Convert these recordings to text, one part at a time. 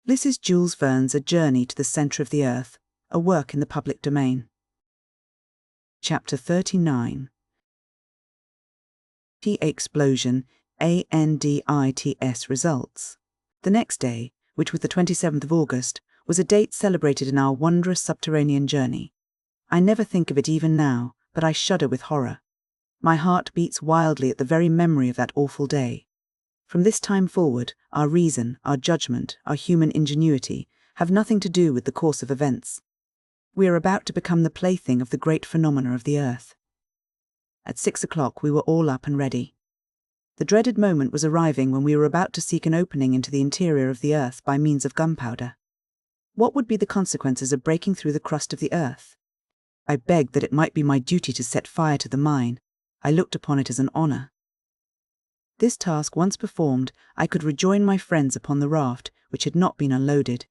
This is Jules Verne's A Journey to the Centre of the Earth, a work in the public domain. Chapter 39. Explosion, ANDITS results. The next day, which was the 27th of August, was a date celebrated in our wondrous subterranean journey. I never think of it even now, but I shudder with horror. My heart beats wildly at the very memory of that awful day. From this time forward, our reason, our judgment, our human ingenuity have nothing to do with the course of events. We are about to become the plaything of the great phenomena of the earth. At 6 o'clock we were all up and ready. The dreaded moment was arriving when we were about to seek an opening into the interior of the earth by means of gunpowder. What would be the consequences of breaking through the crust of the earth? I begged that it might be my duty to set fire to the mine. I looked upon it as an honor. This task once performed, I could rejoin my friends upon the raft, which had not been unloaded.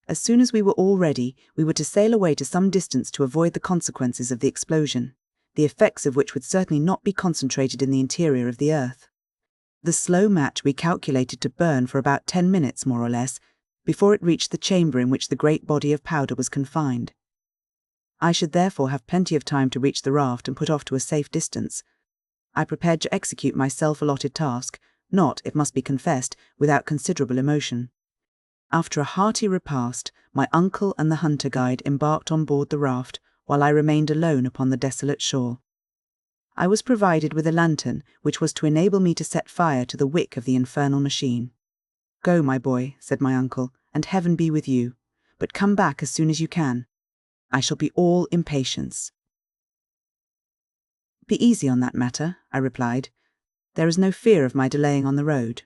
As soon as we were all ready, we were to sail away to some distance to avoid the consequences of the explosion, the effects of which would certainly not be concentrated in the interior of the earth. The slow match we calculated to burn for about 10 minutes, more or less, before it reached the chamber in which the great body of powder was confined. I should therefore have plenty of time to reach the raft and put off to a safe distance. I prepared to execute my self-allotted task, not, it must be confessed, without considerable emotion. After a hearty repast, my uncle and the hunter guide embarked on board the raft, while I remained alone upon the desolate shore. I was provided with a lantern, which was to enable me to set fire to the wick of the infernal machine. "Go, my boy," said my uncle, "and heaven be with you. But come back as soon as you can. I shall be all impatience." "Be easy on that matter," I replied. "There is no fear of my delaying on the road."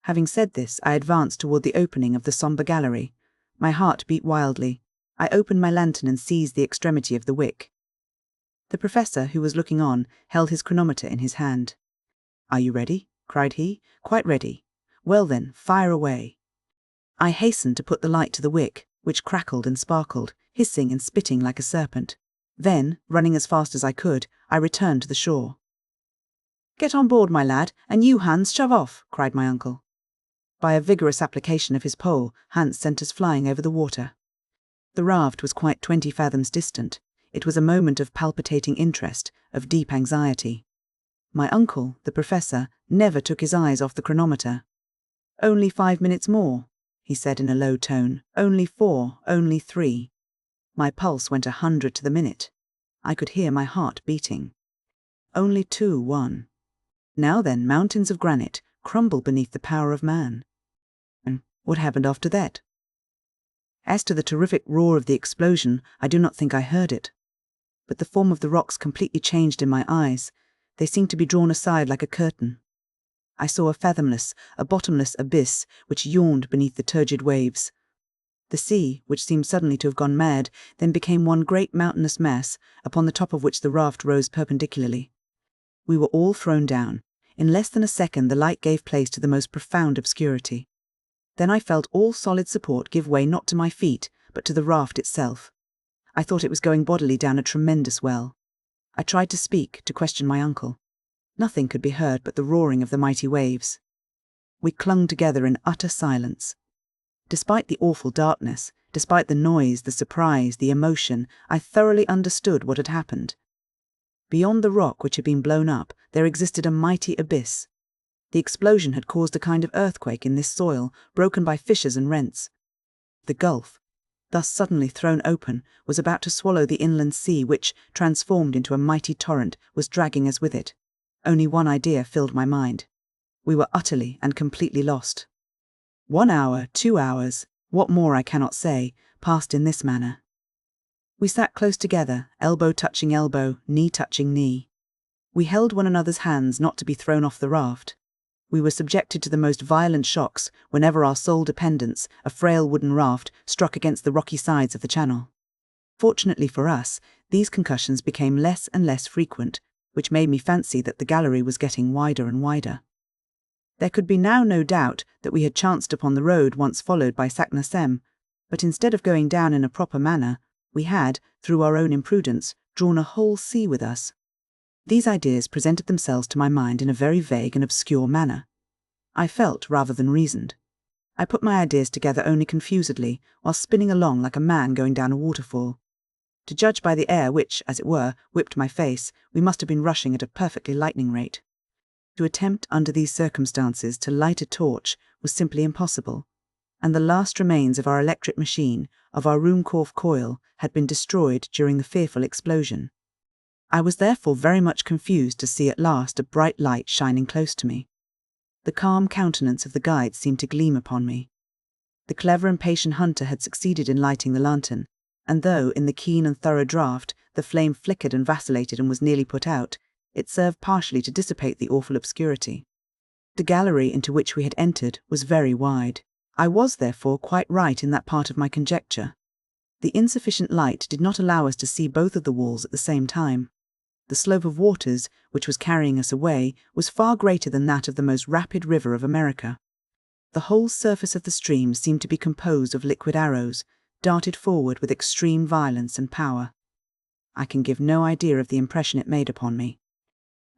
Having said this, I advanced toward the opening of the sombre gallery. My heart beat wildly. I opened my lantern and seized the extremity of the wick. The professor, who was looking on, held his chronometer in his hand. "Are you ready?" cried he. "Quite ready. Well then, fire away." I hastened to put the light to the wick, which crackled and sparkled, hissing and spitting like a serpent. Then, running as fast as I could, I returned to the shore. "Get on board, my lad, and you, Hans, shove off," cried my uncle. By a vigorous application of his pole, Hans sent us flying over the water. The raft was quite 20 fathoms distant. It was a moment of palpitating interest, of deep anxiety. My uncle, the professor, never took his eyes off the chronometer. "Only 5 minutes more," he said in a low tone. "Only 4, only 3. My pulse went 100 to the minute. I could hear my heart beating. Only 2, 1. Now then, mountains of granite crumble beneath the power of man. And what happened after that? As to the terrific roar of the explosion, I do not think I heard it. But the form of the rocks completely changed in my eyes. They seemed to be drawn aside like a curtain. I saw a fathomless, a bottomless abyss which yawned beneath the turgid waves. The sea, which seemed suddenly to have gone mad, then became one great mountainous mass, upon the top of which the raft rose perpendicularly. We were all thrown down. In less than a second the light gave place to the most profound obscurity. Then I felt all solid support give way not to my feet, but to the raft itself. I thought it was going bodily down a tremendous well. I tried to speak, to question my uncle. Nothing could be heard but the roaring of the mighty waves. We clung together in utter silence. Despite the awful darkness, despite the noise, the surprise, the emotion, I thoroughly understood what had happened. Beyond the rock which had been blown up, there existed a mighty abyss. The explosion had caused a kind of earthquake in this soil, broken by fissures and rents. The gulf, thus suddenly thrown open, was about to swallow the inland sea which, transformed into a mighty torrent, was dragging us with it. Only one idea filled my mind. We were utterly and completely lost. 1 hour, 2 hours, what more I cannot say, passed in this manner. We sat close together, elbow touching elbow, knee touching knee. We held one another's hands not to be thrown off the raft. We were subjected to the most violent shocks whenever our sole dependence, a frail wooden raft, struck against the rocky sides of the channel. Fortunately for us, these concussions became less and less frequent, which made me fancy that the gallery was getting wider and wider. There could be now no doubt that we had chanced upon the road once followed by Saknussemm, but instead of going down in a proper manner, we had, through our own imprudence, drawn a whole sea with us. These ideas presented themselves to my mind in a very vague and obscure manner. I felt rather than reasoned. I put my ideas together only confusedly, while spinning along like a man going down a waterfall. To judge by the air which, as it were, whipped my face, we must have been rushing at a perfectly lightning rate. To attempt, under these circumstances, to light a torch was simply impossible, and the last remains of our electric machine, of our Ruhmkorff coil, had been destroyed during the fearful explosion. I was therefore very much confused to see at last a bright light shining close to me. The calm countenance of the guide seemed to gleam upon me. The clever and patient hunter had succeeded in lighting the lantern, and though, in the keen and thorough draught, the flame flickered and vacillated and was nearly put out, it served partially to dissipate the awful obscurity. The gallery into which we had entered was very wide. I was, therefore, quite right in that part of my conjecture. The insufficient light did not allow us to see both of the walls at the same time. The slope of waters, which was carrying us away, was far greater than that of the most rapid river of America. The whole surface of the stream seemed to be composed of liquid arrows, darted forward with extreme violence and power. I can give no idea of the impression it made upon me.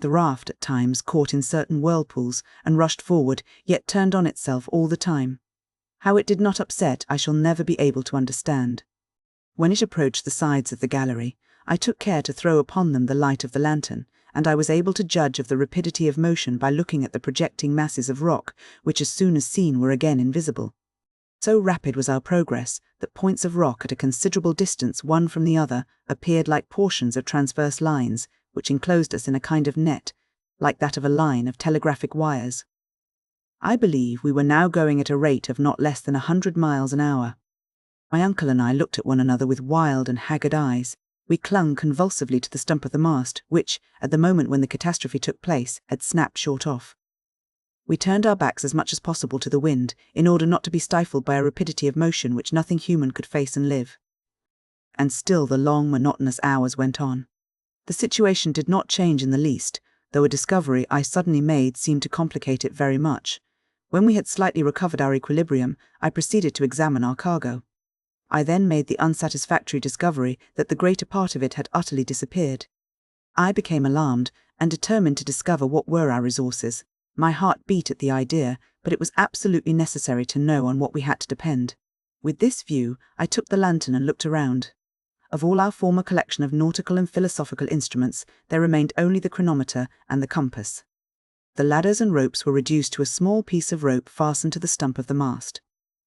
The raft at times caught in certain whirlpools and rushed forward, yet turned on itself all the time. How it did not upset I shall never be able to understand. When it approached the sides of the gallery, I took care to throw upon them the light of the lantern, and I was able to judge of the rapidity of motion by looking at the projecting masses of rock, which as soon as seen were again invisible. So rapid was our progress that points of rock at a considerable distance one from the other appeared like portions of transverse lines, which enclosed us in a kind of net, like that of a line of telegraphic wires. I believe we were now going at a rate of not less than 100 miles an hour. My uncle and I looked at one another with wild and haggard eyes. We clung convulsively to the stump of the mast, which, at the moment when the catastrophe took place, had snapped short off. We turned our backs as much as possible to the wind, in order not to be stifled by a rapidity of motion which nothing human could face and live. And still the long, monotonous hours went on. The situation did not change in the least, though a discovery I suddenly made seemed to complicate it very much. When we had slightly recovered our equilibrium, I proceeded to examine our cargo. I then made the unsatisfactory discovery that the greater part of it had utterly disappeared. I became alarmed, and determined to discover what were our resources. My heart beat at the idea, but it was absolutely necessary to know on what we had to depend. With this view, I took the lantern and looked around. Of all our former collection of nautical and philosophical instruments, there remained only the chronometer and the compass. The ladders and ropes were reduced to a small piece of rope fastened to the stump of the mast.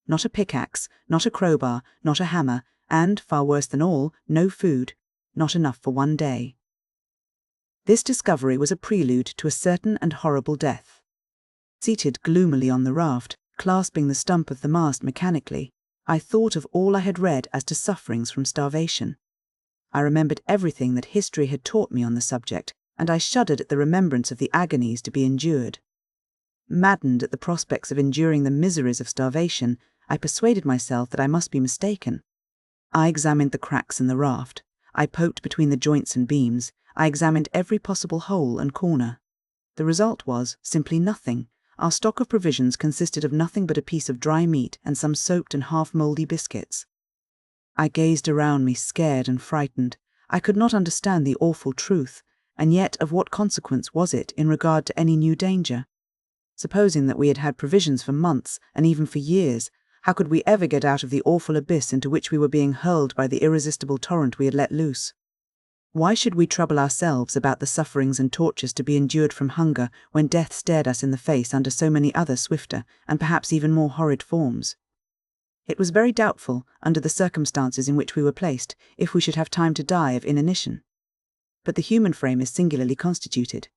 Not a pickaxe, not a crowbar, not a hammer, and, far worse than all, no food, not enough for one day. This discovery was a prelude to a certain and horrible death. Seated gloomily on the raft, clasping the stump of the mast mechanically, I thought of all I had read as to sufferings from starvation. I remembered everything that history had taught me on the subject, and I shuddered at the remembrance of the agonies to be endured. Maddened at the prospects of enduring the miseries of starvation, I persuaded myself that I must be mistaken. I examined the cracks in the raft. I poked between the joints and beams. I examined every possible hole and corner. The result was simply nothing. Our stock of provisions consisted of nothing but a piece of dry meat and some soaked and half-mouldy biscuits. I gazed around me, scared and frightened. I could not understand the awful truth, and yet of what consequence was it in regard to any new danger? Supposing that we had had provisions for months, and even for years, how could we ever get out of the awful abyss into which we were being hurled by the irresistible torrent we had let loose? Why should we trouble ourselves about the sufferings and tortures to be endured from hunger when death stared us in the face under so many other swifter, and perhaps even more horrid forms? It was very doubtful, under the circumstances in which we were placed, if we should have time to die of inanition. But the human frame is singularly constituted.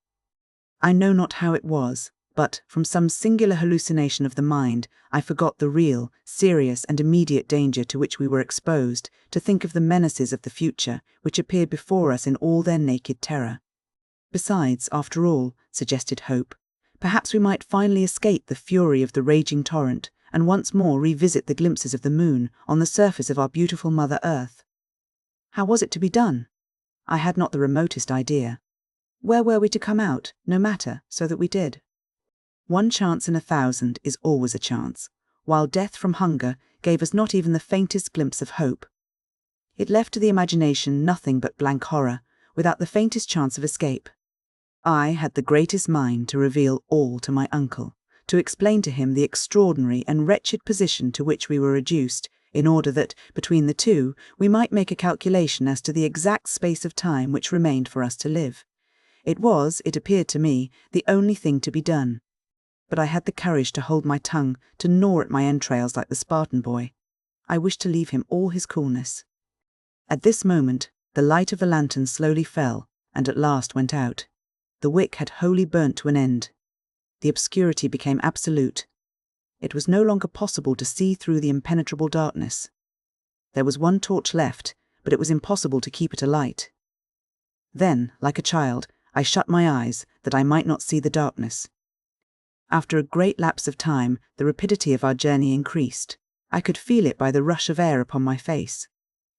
I know not how it was, but, from some singular hallucination of the mind, I forgot the real, serious and immediate danger to which we were exposed, to think of the menaces of the future, which appeared before us in all their naked terror. Besides, after all, suggested hope, perhaps we might finally escape the fury of the raging torrent, and once more revisit the glimpses of the moon on the surface of our beautiful Mother Earth. How was it to be done? I had not the remotest idea. Where were we to come out, no matter, so that we did? One chance in 1,000 is always a chance, while death from hunger gave us not even the faintest glimpse of hope. It left to the imagination nothing but blank horror, without the faintest chance of escape. I had the greatest mind to reveal all to my uncle, to explain to him the extraordinary and wretched position to which we were reduced, in order that, between the two, we might make a calculation as to the exact space of time which remained for us to live. It was, it appeared to me, the only thing to be done. But I had the courage to hold my tongue, to gnaw at my entrails like the Spartan boy. I wished to leave him all his coolness. At this moment, the light of the lantern slowly fell, and at last went out. The wick had wholly burnt to an end. The obscurity became absolute. It was no longer possible to see through the impenetrable darkness. There was one torch left, but it was impossible to keep it alight. Then, like a child, I shut my eyes, that I might not see the darkness. After a great lapse of time, the rapidity of our journey increased. I could feel it by the rush of air upon my face.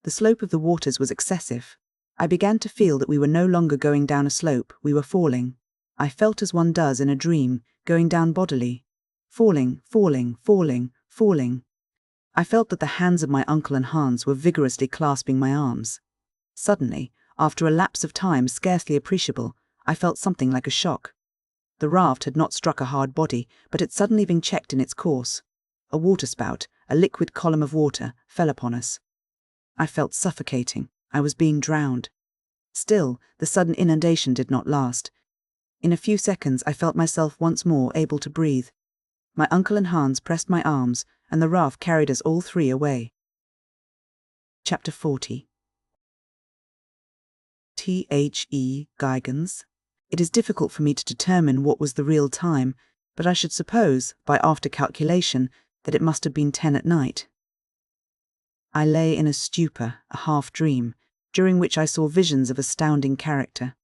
The slope of the waters was excessive. I began to feel that we were no longer going down a slope, we were falling. I felt as one does in a dream, going down bodily. Falling, falling, falling, falling. I felt that the hands of my uncle and Hans were vigorously clasping my arms. Suddenly, after a lapse of time scarcely appreciable, I felt something like a shock. The raft had not struck a hard body, but had suddenly been checked in its course. A waterspout, a liquid column of water, fell upon us. I felt suffocating. I was being drowned. Still, the sudden inundation did not last. In a few seconds I felt myself once more able to breathe. My uncle and Hans pressed my arms, and the raft carried us all three away. Chapter 40. T.H.E. Guygens. It is difficult for me to determine what was the real time, but I should suppose, by after calculation, that it must have been 10 at night. I lay in a stupor, a half-dream, during which I saw visions of astounding character.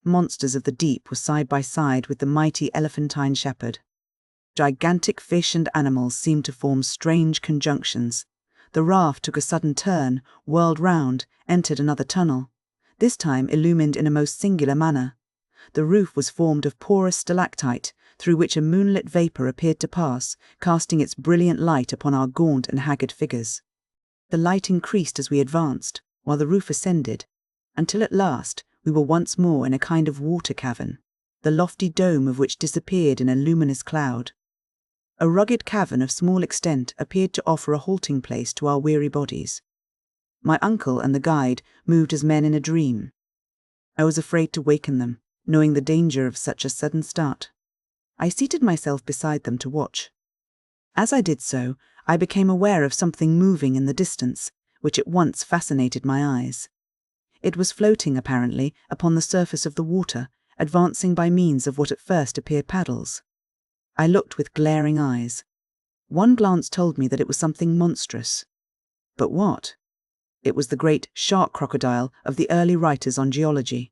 Monsters of the deep were side by side with the mighty elephantine shepherd. Gigantic fish and animals seemed to form strange conjunctions. The raft took a sudden turn, whirled round, entered another tunnel, this time illumined in a most singular manner. The roof was formed of porous stalactite, through which a moonlit vapour appeared to pass, casting its brilliant light upon our gaunt and haggard figures. The light increased as we advanced, while the roof ascended, until at last we were once more in a kind of water cavern, the lofty dome of which disappeared in a luminous cloud. A rugged cavern of small extent appeared to offer a halting place to our weary bodies. My uncle and the guide moved as men in a dream. I was afraid to waken them, knowing the danger of such a sudden start. I seated myself beside them to watch. As I did so, I became aware of something moving in the distance, which at once fascinated my eyes. It was floating, apparently, upon the surface of the water, advancing by means of what at first appeared paddles. I looked with glaring eyes. One glance told me that it was something monstrous. But what? It was the great shark crocodile of the early writers on geology.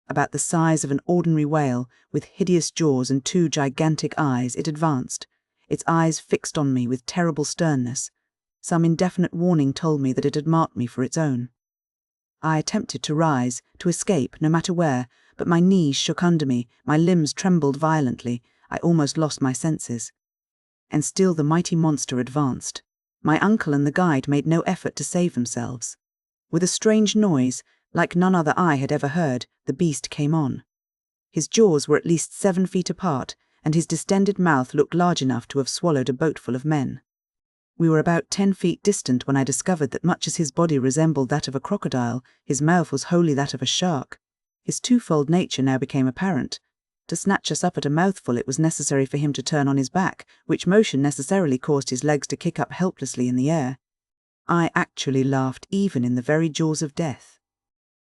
About the size of an ordinary whale, with hideous jaws and two gigantic eyes, it advanced, its eyes fixed on me with terrible sternness. Some indefinite warning told me that it had marked me for its own. I attempted to rise, to escape, no matter where, but my knees shook under me, my limbs trembled violently, I almost lost my senses. And still the mighty monster advanced. My uncle and the guide made no effort to save themselves. With a strange noise, like none other I had ever heard, the beast came on. His jaws were at least 7 feet apart, and his distended mouth looked large enough to have swallowed a boatful of men. We were about 10 feet distant when I discovered that much as his body resembled that of a crocodile, his mouth was wholly that of a shark. His twofold nature now became apparent. To snatch us up at a mouthful it was necessary for him to turn on his back, which motion necessarily caused his legs to kick up helplessly in the air. I actually laughed even in the very jaws of death.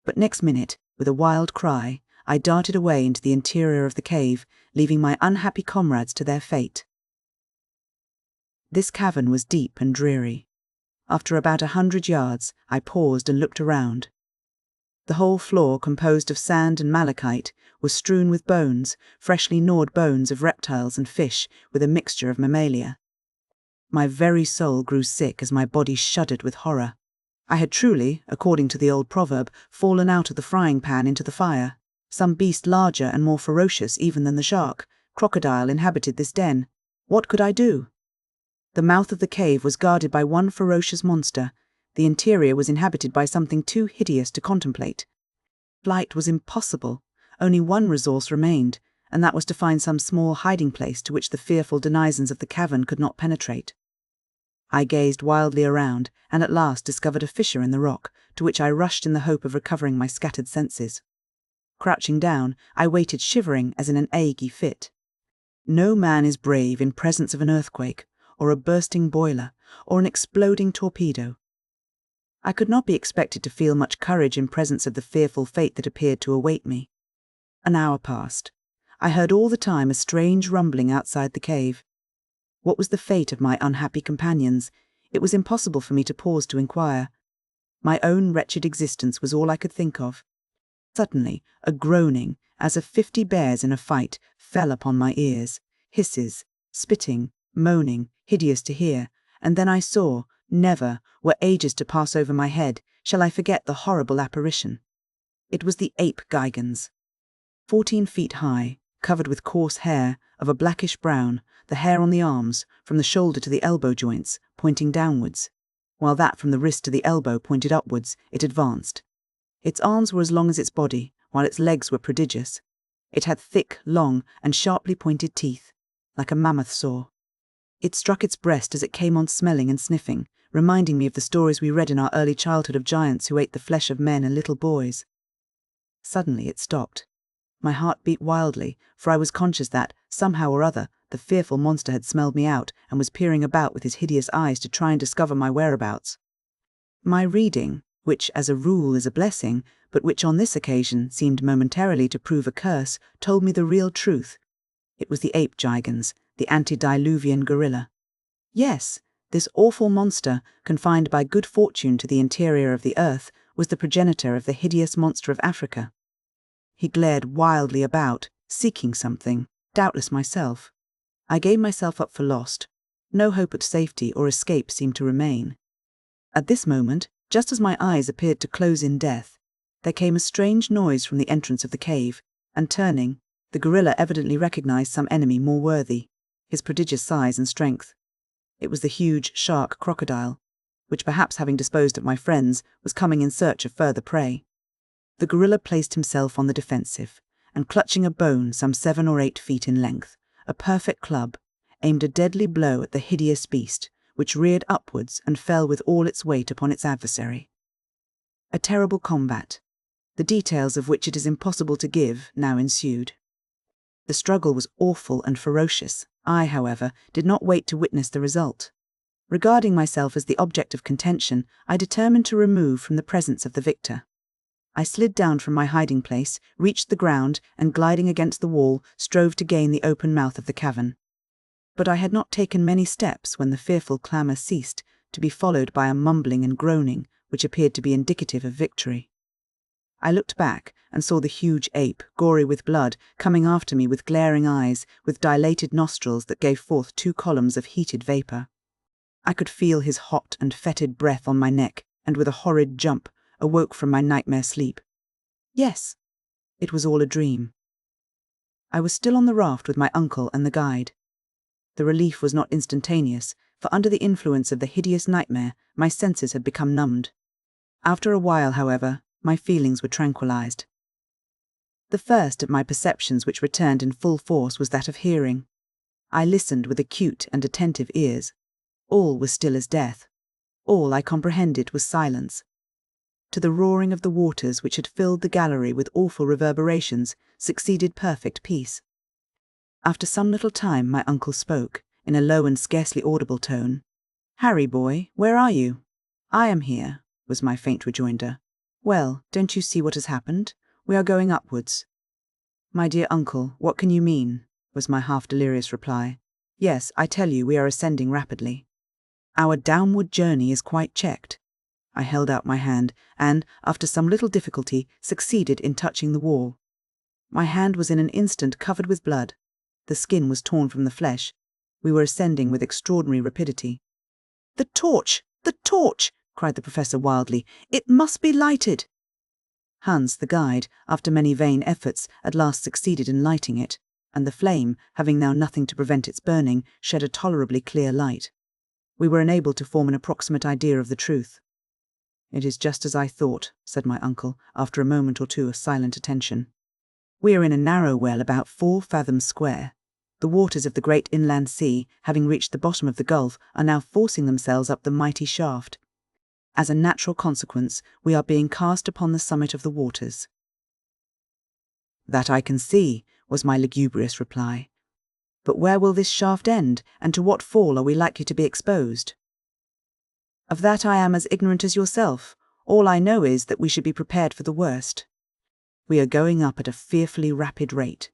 But next minute, with a wild cry, I darted away into the interior of the cave, leaving my unhappy comrades to their fate. This cavern was deep and dreary. After about 100 yards, I paused and looked around. The whole floor, composed of sand and malachite, was strewn with bones, freshly gnawed bones of reptiles and fish, with a mixture of mammalia. My very soul grew sick as my body shuddered with horror. I had truly, according to the old proverb, fallen out of the frying pan into the fire. Some beast larger and more ferocious even than the shark, crocodile, inhabited this den. What could I do? The mouth of the cave was guarded by one ferocious monster. The interior was inhabited by something too hideous to contemplate. Flight was impossible. Only one resource remained. and that was to find some small hiding place to which the fearful denizens of the cavern could not penetrate. I gazed wildly around, and at last discovered a fissure in the rock, to which I rushed in the hope of recovering my scattered senses. Crouching down, I waited shivering as in an ague fit. No man is brave in presence of an earthquake, or a bursting boiler, or an exploding torpedo. I could not be expected to feel much courage in presence of the fearful fate that appeared to await me. An hour passed. I heard all the time a strange rumbling outside the cave. What was the fate of my unhappy companions? It was impossible for me to pause to inquire. My own wretched existence was all I could think of. Suddenly, a groaning, as of 50 bears in a fight, fell upon my ears. Hisses, spitting, moaning, hideous to hear, and then I saw, never, were ages to pass over my head, shall I forget the horrible apparition. It was the ape Gigans. 14 feet high, covered with coarse hair, of a blackish brown, the hair on the arms, from the shoulder to the elbow joints, pointing downwards, while that from the wrist to the elbow pointed upwards, it advanced. Its arms were as long as its body, while its legs were prodigious. It had thick, long, and sharply pointed teeth, like a mammoth saw. It struck its breast as it came on smelling and sniffing, reminding me of the stories we read in our early childhood of giants who ate the flesh of men and little boys. Suddenly it stopped. My heart beat wildly, for I was conscious that, somehow or other, the fearful monster had smelled me out and was peering about with his hideous eyes to try and discover my whereabouts. My reading, which as a rule is a blessing, but which on this occasion seemed momentarily to prove a curse, told me the real truth. It was the ape Gigans, the antediluvian gorilla. Yes, this awful monster, confined by good fortune to the interior of the earth, was the progenitor of the hideous monster of Africa. He glared wildly about, seeking something, doubtless myself. I gave myself up for lost. No hope of safety or escape seemed to remain. At this moment, just as my eyes appeared to close in death, there came a strange noise from the entrance of the cave, and turning, the gorilla evidently recognized some enemy more worthy, his prodigious size and strength. It was the huge shark crocodile, which perhaps having disposed of my friends, was coming in search of further prey. The gorilla placed himself on the defensive, and clutching a bone some 7 or 8 feet in length, a perfect club, aimed a deadly blow at the hideous beast, which reared upwards and fell with all its weight upon its adversary. A terrible combat, the details of which it is impossible to give, now ensued. The struggle was awful and ferocious. I, however, did not wait to witness the result. Regarding myself as the object of contention, I determined to remove from the presence of the victor. I slid down from my hiding place, reached the ground, and gliding against the wall, strove to gain the open mouth of the cavern. But I had not taken many steps when the fearful clamour ceased, to be followed by a mumbling and groaning, which appeared to be indicative of victory. I looked back and saw the huge ape, gory with blood, coming after me with glaring eyes, with dilated nostrils that gave forth 2 columns of heated vapour. I could feel his hot and fetid breath on my neck, and with a horrid jump, awoke from my nightmare sleep. Yes, it was all a dream. I was still on the raft with my uncle and the guide. The relief was not instantaneous, for under the influence of the hideous nightmare, my senses had become numbed. After a while, however, my feelings were tranquilized. The first of my perceptions which returned in full force was that of hearing. I listened with acute and attentive ears. All was still as death. All I comprehended was silence. To the roaring of the waters which had filled the gallery with awful reverberations succeeded perfect peace. After some little time my uncle spoke, in a low and scarcely audible tone. "Harry, boy, where are you?" "I am here," was my faint rejoinder. "Well, don't you see what has happened? We are going upwards." "My dear uncle, what can you mean?" was my half-delirious reply. "Yes, I tell you we are ascending rapidly. Our downward journey is quite checked." I held out my hand, and, after some little difficulty, succeeded in touching the wall. My hand was in an instant covered with blood. The skin was torn from the flesh. We were ascending with extraordinary rapidity. "The torch! The torch!" cried the professor wildly. "It must be lighted!" Hans, the guide, after many vain efforts, at last succeeded in lighting it, and the flame, having now nothing to prevent its burning, shed a tolerably clear light. We were enabled to form an approximate idea of the truth. "It is just as I thought," said my uncle, after a moment or two of silent attention. We are in a narrow well about 4 fathoms square. The waters of the great inland sea, having reached the bottom of the gulf, are now forcing themselves up the mighty shaft. As a natural consequence, we are being cast upon the summit of the waters. That I can see, was my lugubrious reply. But where will this shaft end, and to what fall are we likely to be exposed? Of that I am as ignorant as yourself. All I know is that we should be prepared for the worst. We are going up at a fearfully rapid rate.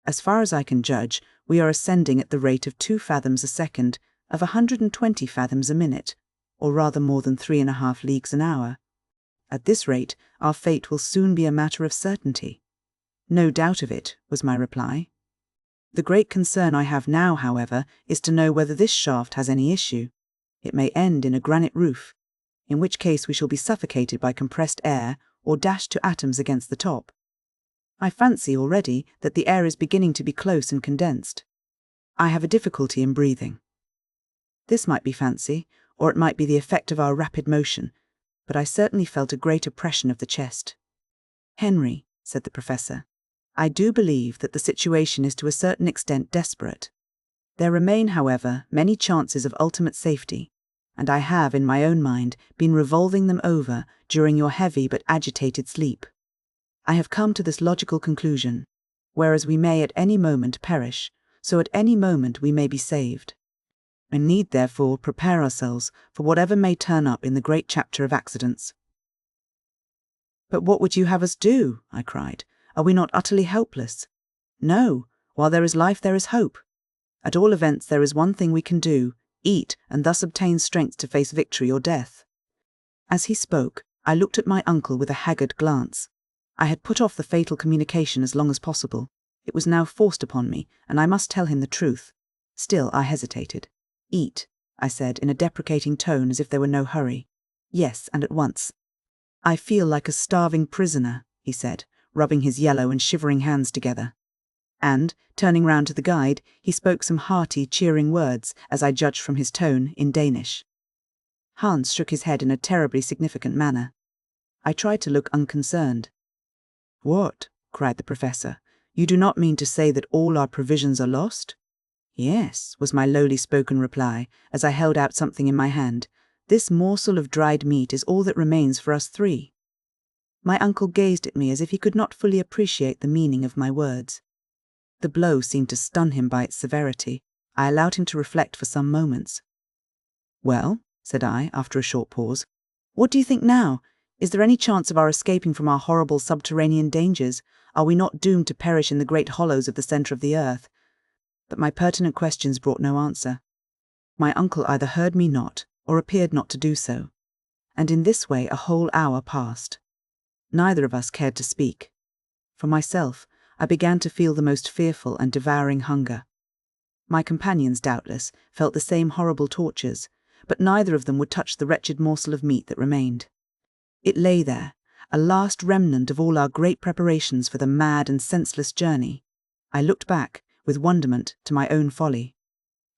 As far as I can judge, we are ascending at the rate of 2 fathoms a second, of 120 fathoms a minute, or rather more than 3.5 leagues an hour. At this rate, our fate will soon be a matter of certainty. No doubt of it, was my reply. The great concern I have now, however, is to know whether this shaft has any issue. It may end in a granite roof, in which case we shall be suffocated by compressed air or dashed to atoms against the top. I fancy already that the air is beginning to be close and condensed. I have a difficulty in breathing. This might be fancy, or it might be the effect of our rapid motion, but I certainly felt a great oppression of the chest. Henry, said the professor, I do believe that the situation is to a certain extent desperate. There remain, however, many chances of ultimate safety, and I have, in my own mind, been revolving them over during your heavy but agitated sleep. I have come to this logical conclusion: whereas we may at any moment perish, so at any moment we may be saved. We need, therefore, prepare ourselves for whatever may turn up in the great chapter of accidents. But what would you have us do? I cried. Are we not utterly helpless? No, while there is life there is hope. At all events there is one thing we can do: eat, and thus obtain strength to face victory or death. As he spoke, I looked at my uncle with a haggard glance. I had put off the fatal communication as long as possible. It was now forced upon me, and I must tell him the truth. Still I hesitated. Eat, I said in a deprecating tone as if there were no hurry. Yes, and at once. I feel like a starving prisoner, he said, rubbing his yellow and shivering hands together. And, turning round to the guide, he spoke some hearty, cheering words, as I judged from his tone, in Danish. Hans shook his head in a terribly significant manner. I tried to look unconcerned. What? Cried the professor. You do not mean to say that all our provisions are lost? Yes, was my lowly spoken reply, as I held out something in my hand. This morsel of dried meat is all that remains for us 3. My uncle gazed at me as if he could not fully appreciate the meaning of my words. The blow seemed to stun him by its severity. I allowed him to reflect for some moments. Well, said I, after a short pause, what do you think now? Is there any chance of our escaping from our horrible subterranean dangers? Are we not doomed to perish in the great hollows of the centre of the earth? But my pertinent questions brought no answer. My uncle either heard me not, or appeared not to do so. And in this way a whole hour passed. Neither of us cared to speak. For myself, I began to feel the most fearful and devouring hunger. My companions, doubtless, felt the same horrible tortures, but neither of them would touch the wretched morsel of meat that remained. It lay there, a last remnant of all our great preparations for the mad and senseless journey. I looked back, with wonderment, to my own folly.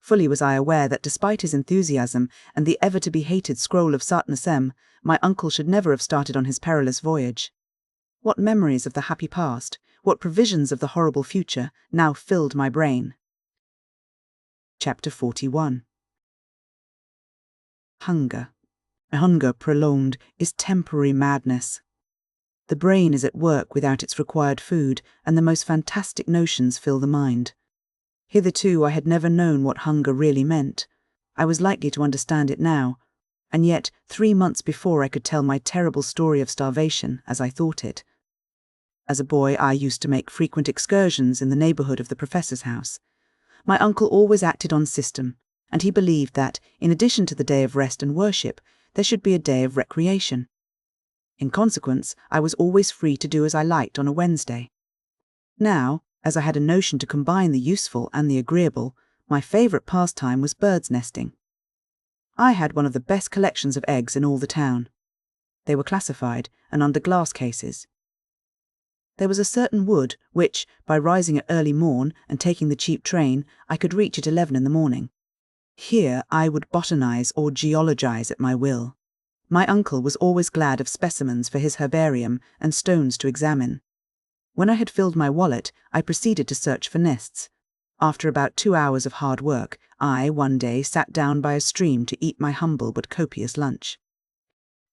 Fully was I aware that despite his enthusiasm and the ever-to-be-hated scroll of Satnasem, my uncle should never have started on his perilous voyage. What memories of the happy past, what previsions of the horrible future, now filled my brain. Chapter 41. Hunger. Hunger prolonged is temporary madness. The brain is at work without its required food, and the most fantastic notions fill the mind. Hitherto I had never known what hunger really meant. I was likely to understand it now, and yet 3 months before I could tell my terrible story of starvation as I thought it. As a boy I used to make frequent excursions in the neighbourhood of the professor's house. My uncle always acted on system, and he believed that, in addition to the day of rest and worship, there should be a day of recreation. In consequence, I was always free to do as I liked on a Wednesday. Now, as I had a notion to combine the useful and the agreeable, my favourite pastime was bird's nesting. I had one of the best collections of eggs in all the town. They were classified and under glass cases. There was a certain wood which, by rising at early morn and taking the cheap train, I could reach at 11 in the morning. Here I would botanize or geologize at my will. My uncle was always glad of specimens for his herbarium and stones to examine. When I had filled my wallet, I proceeded to search for nests. After about 2 hours of hard work, I, one day, sat down by a stream to eat my humble but copious lunch.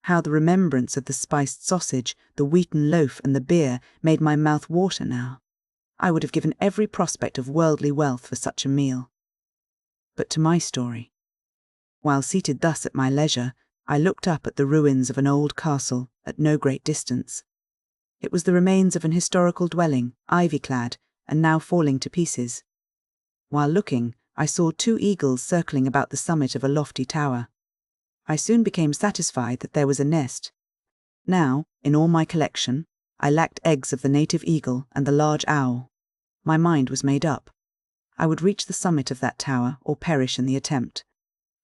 How the remembrance of the spiced sausage, the wheaten loaf, and the beer made my mouth water now. I would have given every prospect of worldly wealth for such a meal. But to my story. While seated thus at my leisure, I looked up at the ruins of an old castle at no great distance. It was the remains of an historical dwelling, ivy-clad, and now falling to pieces. While looking, I saw 2 eagles circling about the summit of a lofty tower. I soon became satisfied that there was a nest. Now, in all my collection, I lacked eggs of the native eagle and the large owl. My mind was made up. I would reach the summit of that tower or perish in the attempt.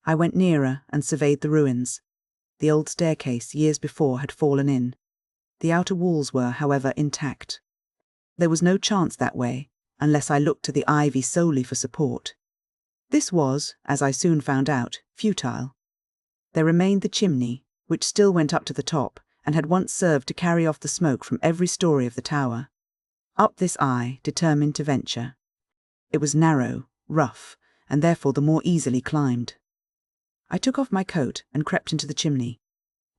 I went nearer and surveyed the ruins. The old staircase years before had fallen in. The outer walls were, however, intact. There was no chance that way, unless I looked to the ivy solely for support. This was, as I soon found out, futile. There remained the chimney, which still went up to the top, and had once served to carry off the smoke from every story of the tower. Up this I determined to venture. It was narrow, rough, and therefore the more easily climbed. I took off my coat and crept into the chimney.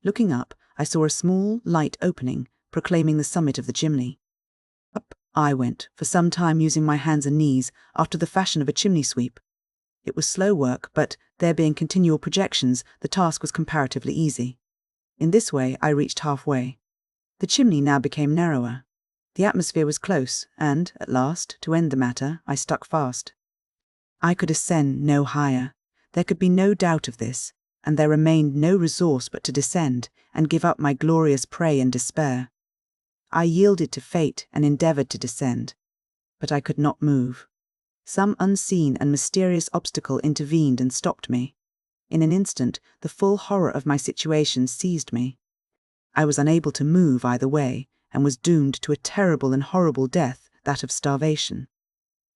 Looking up, I saw a small, light opening, proclaiming the summit of the chimney. Up I went, for some time using my hands and knees, after the fashion of a chimney sweep. It was slow work, but, there being continual projections, the task was comparatively easy. In this way I reached halfway. The chimney now became narrower. The atmosphere was close, and, at last, to end the matter, I stuck fast. I could ascend no higher. There could be no doubt of this, and there remained no resource but to descend, and give up my glorious prey in despair. I yielded to fate and endeavoured to descend, but I could not move. Some unseen and mysterious obstacle intervened and stopped me. In an instant, the full horror of my situation seized me. I was unable to move either way, and was doomed to a terrible and horrible death, that of starvation.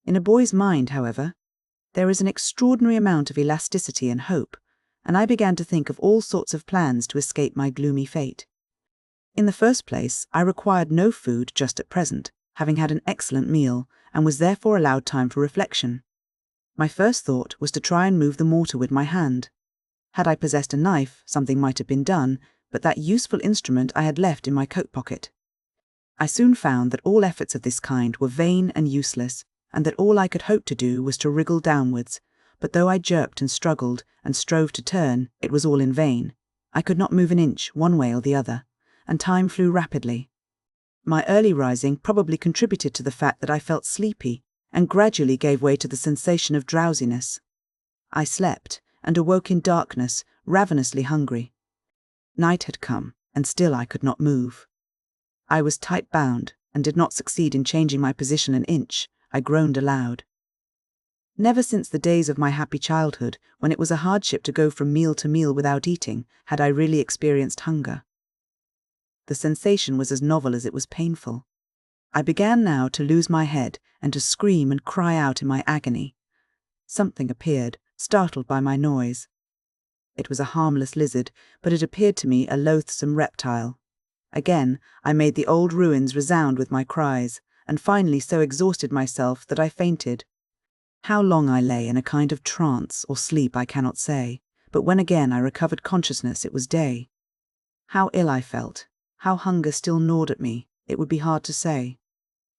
In a boy's mind, however, there is an extraordinary amount of elasticity and hope, and I began to think of all sorts of plans to escape my gloomy fate. In the first place, I required no food just at present, having had an excellent meal, and was therefore allowed time for reflection. My first thought was to try and move the mortar with my hand. Had I possessed a knife, something might have been done, but that useful instrument I had left in my coat pocket. I soon found that all efforts of this kind were vain and useless, and that all I could hope to do was to wriggle downwards, but though I jerked and struggled and strove to turn, it was all in vain. I could not move an inch one way or the other, and time flew rapidly. My early rising probably contributed to the fact that I felt sleepy, and gradually gave way to the sensation of drowsiness. I slept, and awoke in darkness, ravenously hungry. Night had come, and still I could not move. I was tight-bound, and did not succeed in changing my position an inch. I groaned aloud. Never since the days of my happy childhood, when it was a hardship to go from meal to meal without eating, had I really experienced hunger. The sensation was as novel as it was painful. I began now to lose my head, and to scream and cry out in my agony. Something appeared, startled by my noise. It was a harmless lizard, but it appeared to me a loathsome reptile. Again, I made the old ruins resound with my cries, and finally so exhausted myself that I fainted. How long I lay in a kind of trance or sleep I cannot say, but when again I recovered consciousness it was day. How ill I felt, how hunger still gnawed at me, it would be hard to say.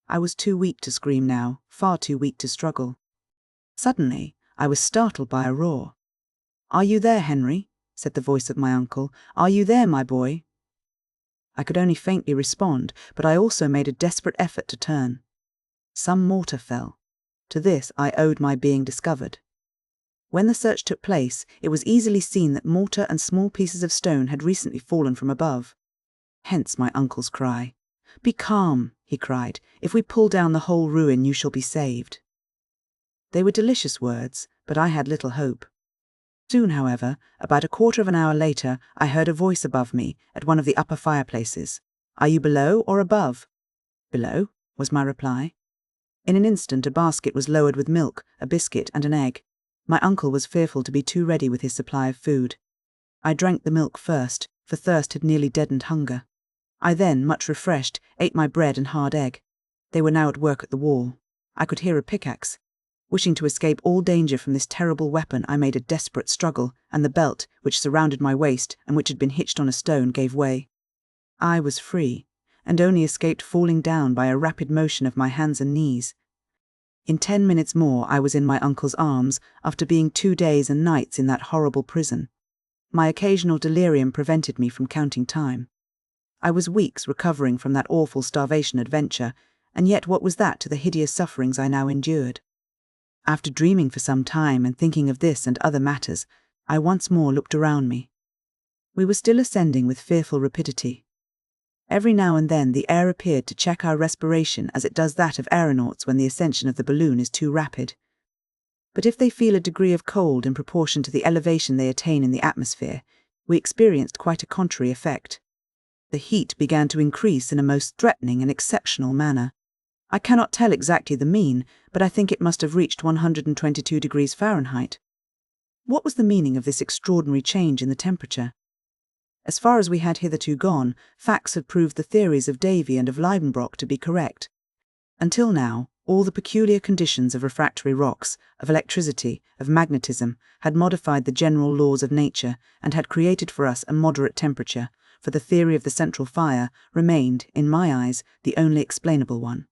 I was too weak to scream now, far too weak to struggle. Suddenly, I was startled by a roar. "Are you there, Henry?" said the voice of my uncle. "Are you there, my boy?" I could only faintly respond, but I also made a desperate effort to turn. Some mortar fell. To this I owed my being discovered. When the search took place, it was easily seen that mortar and small pieces of stone had recently fallen from above. Hence my uncle's cry. "Be calm," he cried. "If we pull down the whole ruin, you shall be saved." They were delicious words, but I had little hope. Soon, however, about a quarter of an hour later, I heard a voice above me at one of the upper fireplaces. "Are you below or above?" "Below," was my reply. In an instant a basket was lowered with milk, a biscuit, and an egg. My uncle was fearful to be too ready with his supply of food. I drank the milk first, for thirst had nearly deadened hunger. I then, much refreshed, ate my bread and hard egg. They were now at work at the wall. I could hear a pickaxe. Wishing to escape all danger from this terrible weapon, I made a desperate struggle, and the belt, which surrounded my waist and which had been hitched on a stone, gave way. I was free, and only escaped falling down by a rapid motion of my hands and knees. In 10 minutes more I was in my uncle's arms, after being 2 days and nights in that horrible prison. My occasional delirium prevented me from counting time. I was weeks recovering from that awful starvation adventure, and yet what was that to the hideous sufferings I now endured? After dreaming for some time and thinking of this and other matters, I once more looked around me. We were still ascending with fearful rapidity. Every now and then the air appeared to check our respiration as it does that of aeronauts when the ascension of the balloon is too rapid. But if they feel a degree of cold in proportion to the elevation they attain in the atmosphere, we experienced quite a contrary effect. The heat began to increase in a most threatening and exceptional manner. I cannot tell exactly the mean, but I think it must have reached 122 degrees Fahrenheit. What was the meaning of this extraordinary change in the temperature? As far as we had hitherto gone, facts had proved the theories of Davy and of Liedenbrock to be correct. Until now, all the peculiar conditions of refractory rocks, of electricity, of magnetism, had modified the general laws of nature and had created for us a moderate temperature, for the theory of the central fire remained, in my eyes, the only explainable one.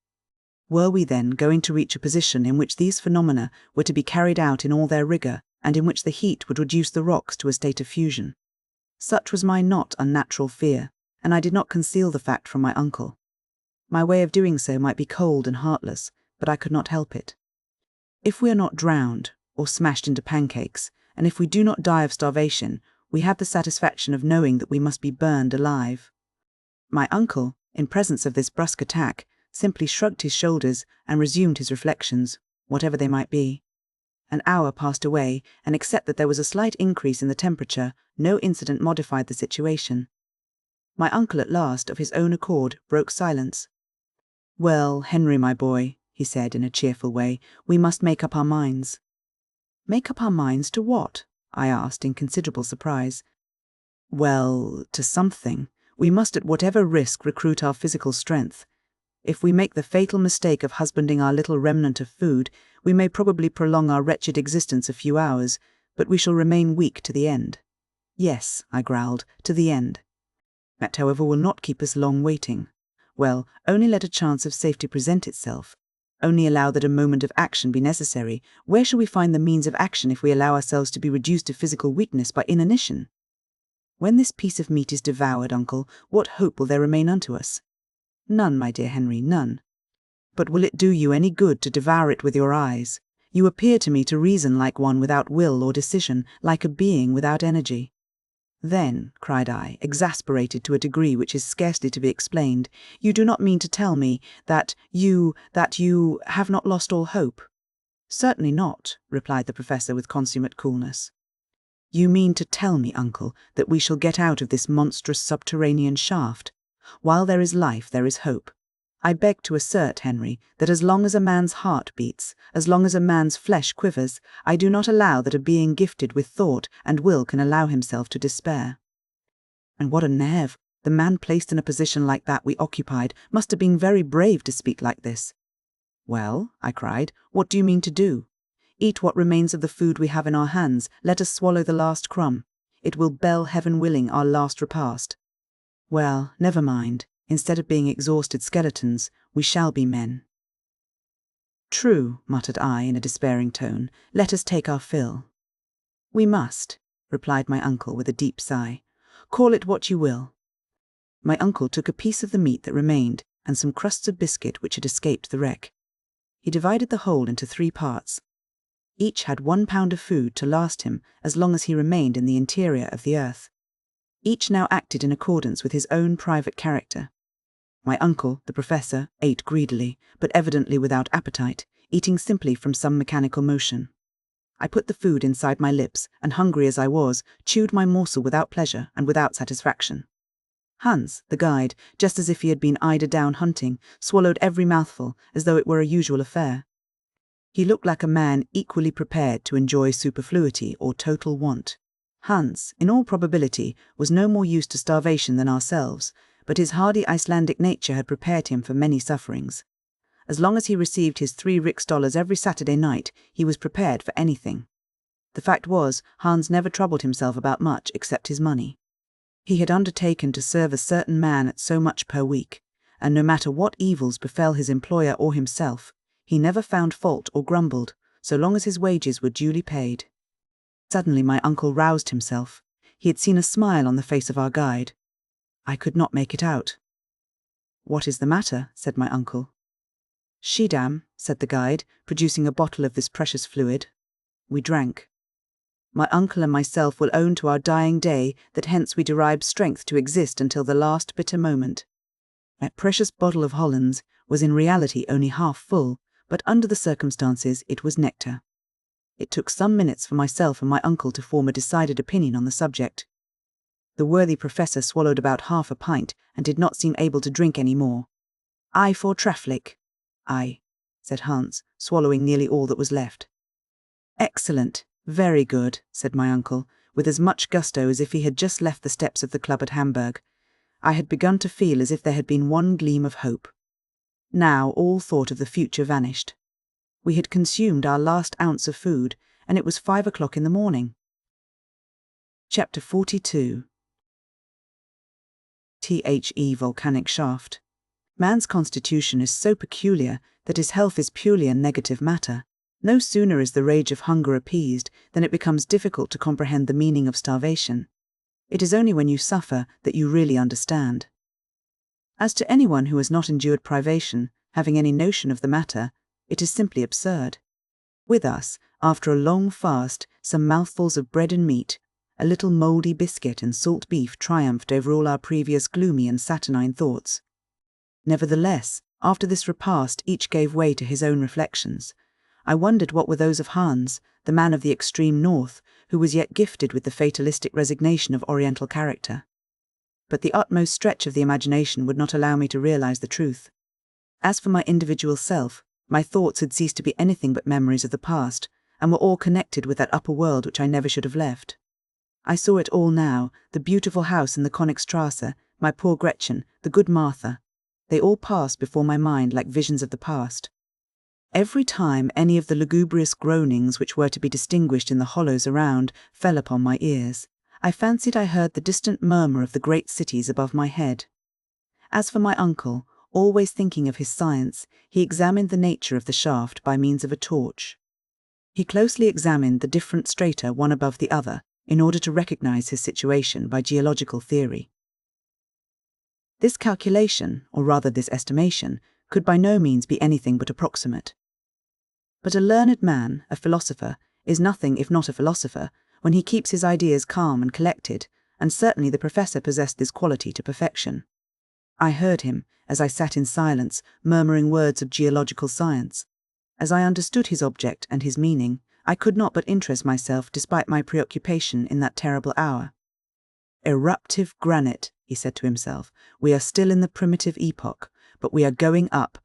Were we then going to reach a position in which these phenomena were to be carried out in all their rigour, and in which the heat would reduce the rocks to a state of fusion? Such was my not unnatural fear, and I did not conceal the fact from my uncle. My way of doing so might be cold and heartless, but I could not help it. If we are not drowned, or smashed into pancakes, and if we do not die of starvation, we have the satisfaction of knowing that we must be burned alive. My uncle, in presence of this brusque attack, simply shrugged his shoulders and resumed his reflections, whatever they might be. An hour passed away, and except that there was a slight increase in the temperature, no incident modified the situation. My uncle at last, of his own accord, broke silence. "Well, Henry, my boy," he said in a cheerful way, "we must make up our minds." "Make up our minds to what?" I asked in considerable surprise. "Well, to something. We must at whatever risk recruit our physical strength. If we make the fatal mistake of husbanding our little remnant of food, we may probably prolong our wretched existence a few hours, but we shall remain weak to the end." "Yes," I growled, "to the end." "That, however, will not keep us long waiting. Well, only let a chance of safety present itself. Only allow that a moment of action be necessary. Where shall we find the means of action if we allow ourselves to be reduced to physical weakness by inanition? When this piece of meat is devoured, uncle, what hope will there remain unto us?" "None, my dear Henry, none." "But will it do you any good to devour it with your eyes? You appear to me to reason like one without will or decision, like a being without energy." "Then," cried I, exasperated to a degree which is scarcely to be explained, "you do not mean to tell me that you have not lost all hope?" "Certainly not," replied the professor with consummate coolness. "You mean to tell me, uncle, that we shall get out of this monstrous subterranean shaft? While there is life, there is hope. I beg to assert, Henry, that as long as a man's heart beats, as long as a man's flesh quivers, I do not allow that a being gifted with thought and will can allow himself to despair." And what a nerve! The man placed in a position like that we occupied must have been very brave to speak like this. "Well," I cried, "what do you mean to do? Eat what remains of the food we have in our hands. Let us swallow the last crumb. It will bell, heaven willing, our last repast. Well, never mind. Instead of being exhausted skeletons, we shall be men." "True," muttered I in a despairing tone. "Let us take our fill." "We must," replied my uncle with a deep sigh. "Call it what you will." My uncle took a piece of the meat that remained and some crusts of biscuit which had escaped the wreck. He divided the whole into 3 parts. Each had 1 pound of food to last him as long as he remained in the interior of the earth. Each now acted in accordance with his own private character. My uncle, the professor, ate greedily, but evidently without appetite, eating simply from some mechanical motion. I put the food inside my lips, and hungry as I was, chewed my morsel without pleasure and without satisfaction. Hans, the guide, just as if he had been eider down hunting, swallowed every mouthful as though it were a usual affair. He looked like a man equally prepared to enjoy superfluity or total want. Hans, in all probability, was no more used to starvation than ourselves, but his hardy Icelandic nature had prepared him for many sufferings. As long as he received his $3 every Saturday night, he was prepared for anything. The fact was, Hans never troubled himself about much except his money. He had undertaken to serve a certain man at so much per week, and no matter what evils befell his employer or himself, he never found fault or grumbled, so long as his wages were duly paid. Suddenly my uncle roused himself. He had seen a smile on the face of our guide. I could not make it out. "What is the matter?" said my uncle. "Schiedam," said the guide, producing a bottle of this precious fluid. We drank. My uncle and myself will own to our dying day that hence we derived strength to exist until the last bitter moment. That precious bottle of Hollands was in reality only half full, but under the circumstances it was nectar. It took some minutes for myself and my uncle to form a decided opinion on the subject. The worthy professor swallowed about half a pint and did not seem able to drink any more. "I fortrefflich." "Aye," said Hans, swallowing nearly all that was left. "Excellent, very good," said my uncle, with as much gusto as if he had just left the steps of the club at Hamburg. I had begun to feel as if there had been one gleam of hope. Now all thought of the future vanished. We had consumed our last ounce of food, and it was 5 o'clock in the morning. Chapter 42. The volcanic shaft. Man's constitution is so peculiar that his health is purely a negative matter. No sooner is the rage of hunger appeased than it becomes difficult to comprehend the meaning of starvation. It is only when you suffer that you really understand. As to anyone who has not endured privation, having any notion of the matter, it is simply absurd. With us, after a long fast, some mouthfuls of bread and meat, a little mouldy biscuit and salt beef triumphed over all our previous gloomy and saturnine thoughts. Nevertheless, after this repast each gave way to his own reflections. I wondered what were those of Hans, the man of the extreme north, who was yet gifted with the fatalistic resignation of Oriental character. But the utmost stretch of the imagination would not allow me to realize the truth. As for my individual self, my thoughts had ceased to be anything but memories of the past, and were all connected with that upper world which I never should have left. I saw it all now, the beautiful house in the Königstrasse, my poor Gretchen, the good Martha. They all passed before my mind like visions of the past. Every time any of the lugubrious groanings which were to be distinguished in the hollows around fell upon my ears, I fancied I heard the distant murmur of the great cities above my head. As for my uncle, always thinking of his science, he examined the nature of the shaft by means of a torch. He closely examined the different strata one above the other, in order to recognize his situation by geological theory. This calculation, or rather this estimation, could by no means be anything but approximate. But a learned man, a philosopher, is nothing if not a philosopher when he keeps his ideas calm and collected, and certainly the professor possessed this quality to perfection. I heard him, as I sat in silence, murmuring words of geological science. As I understood his object and his meaning, I could not but interest myself despite my preoccupation in that terrible hour. "Eruptive granite," he said to himself. "We are still in the primitive epoch, but we are going up,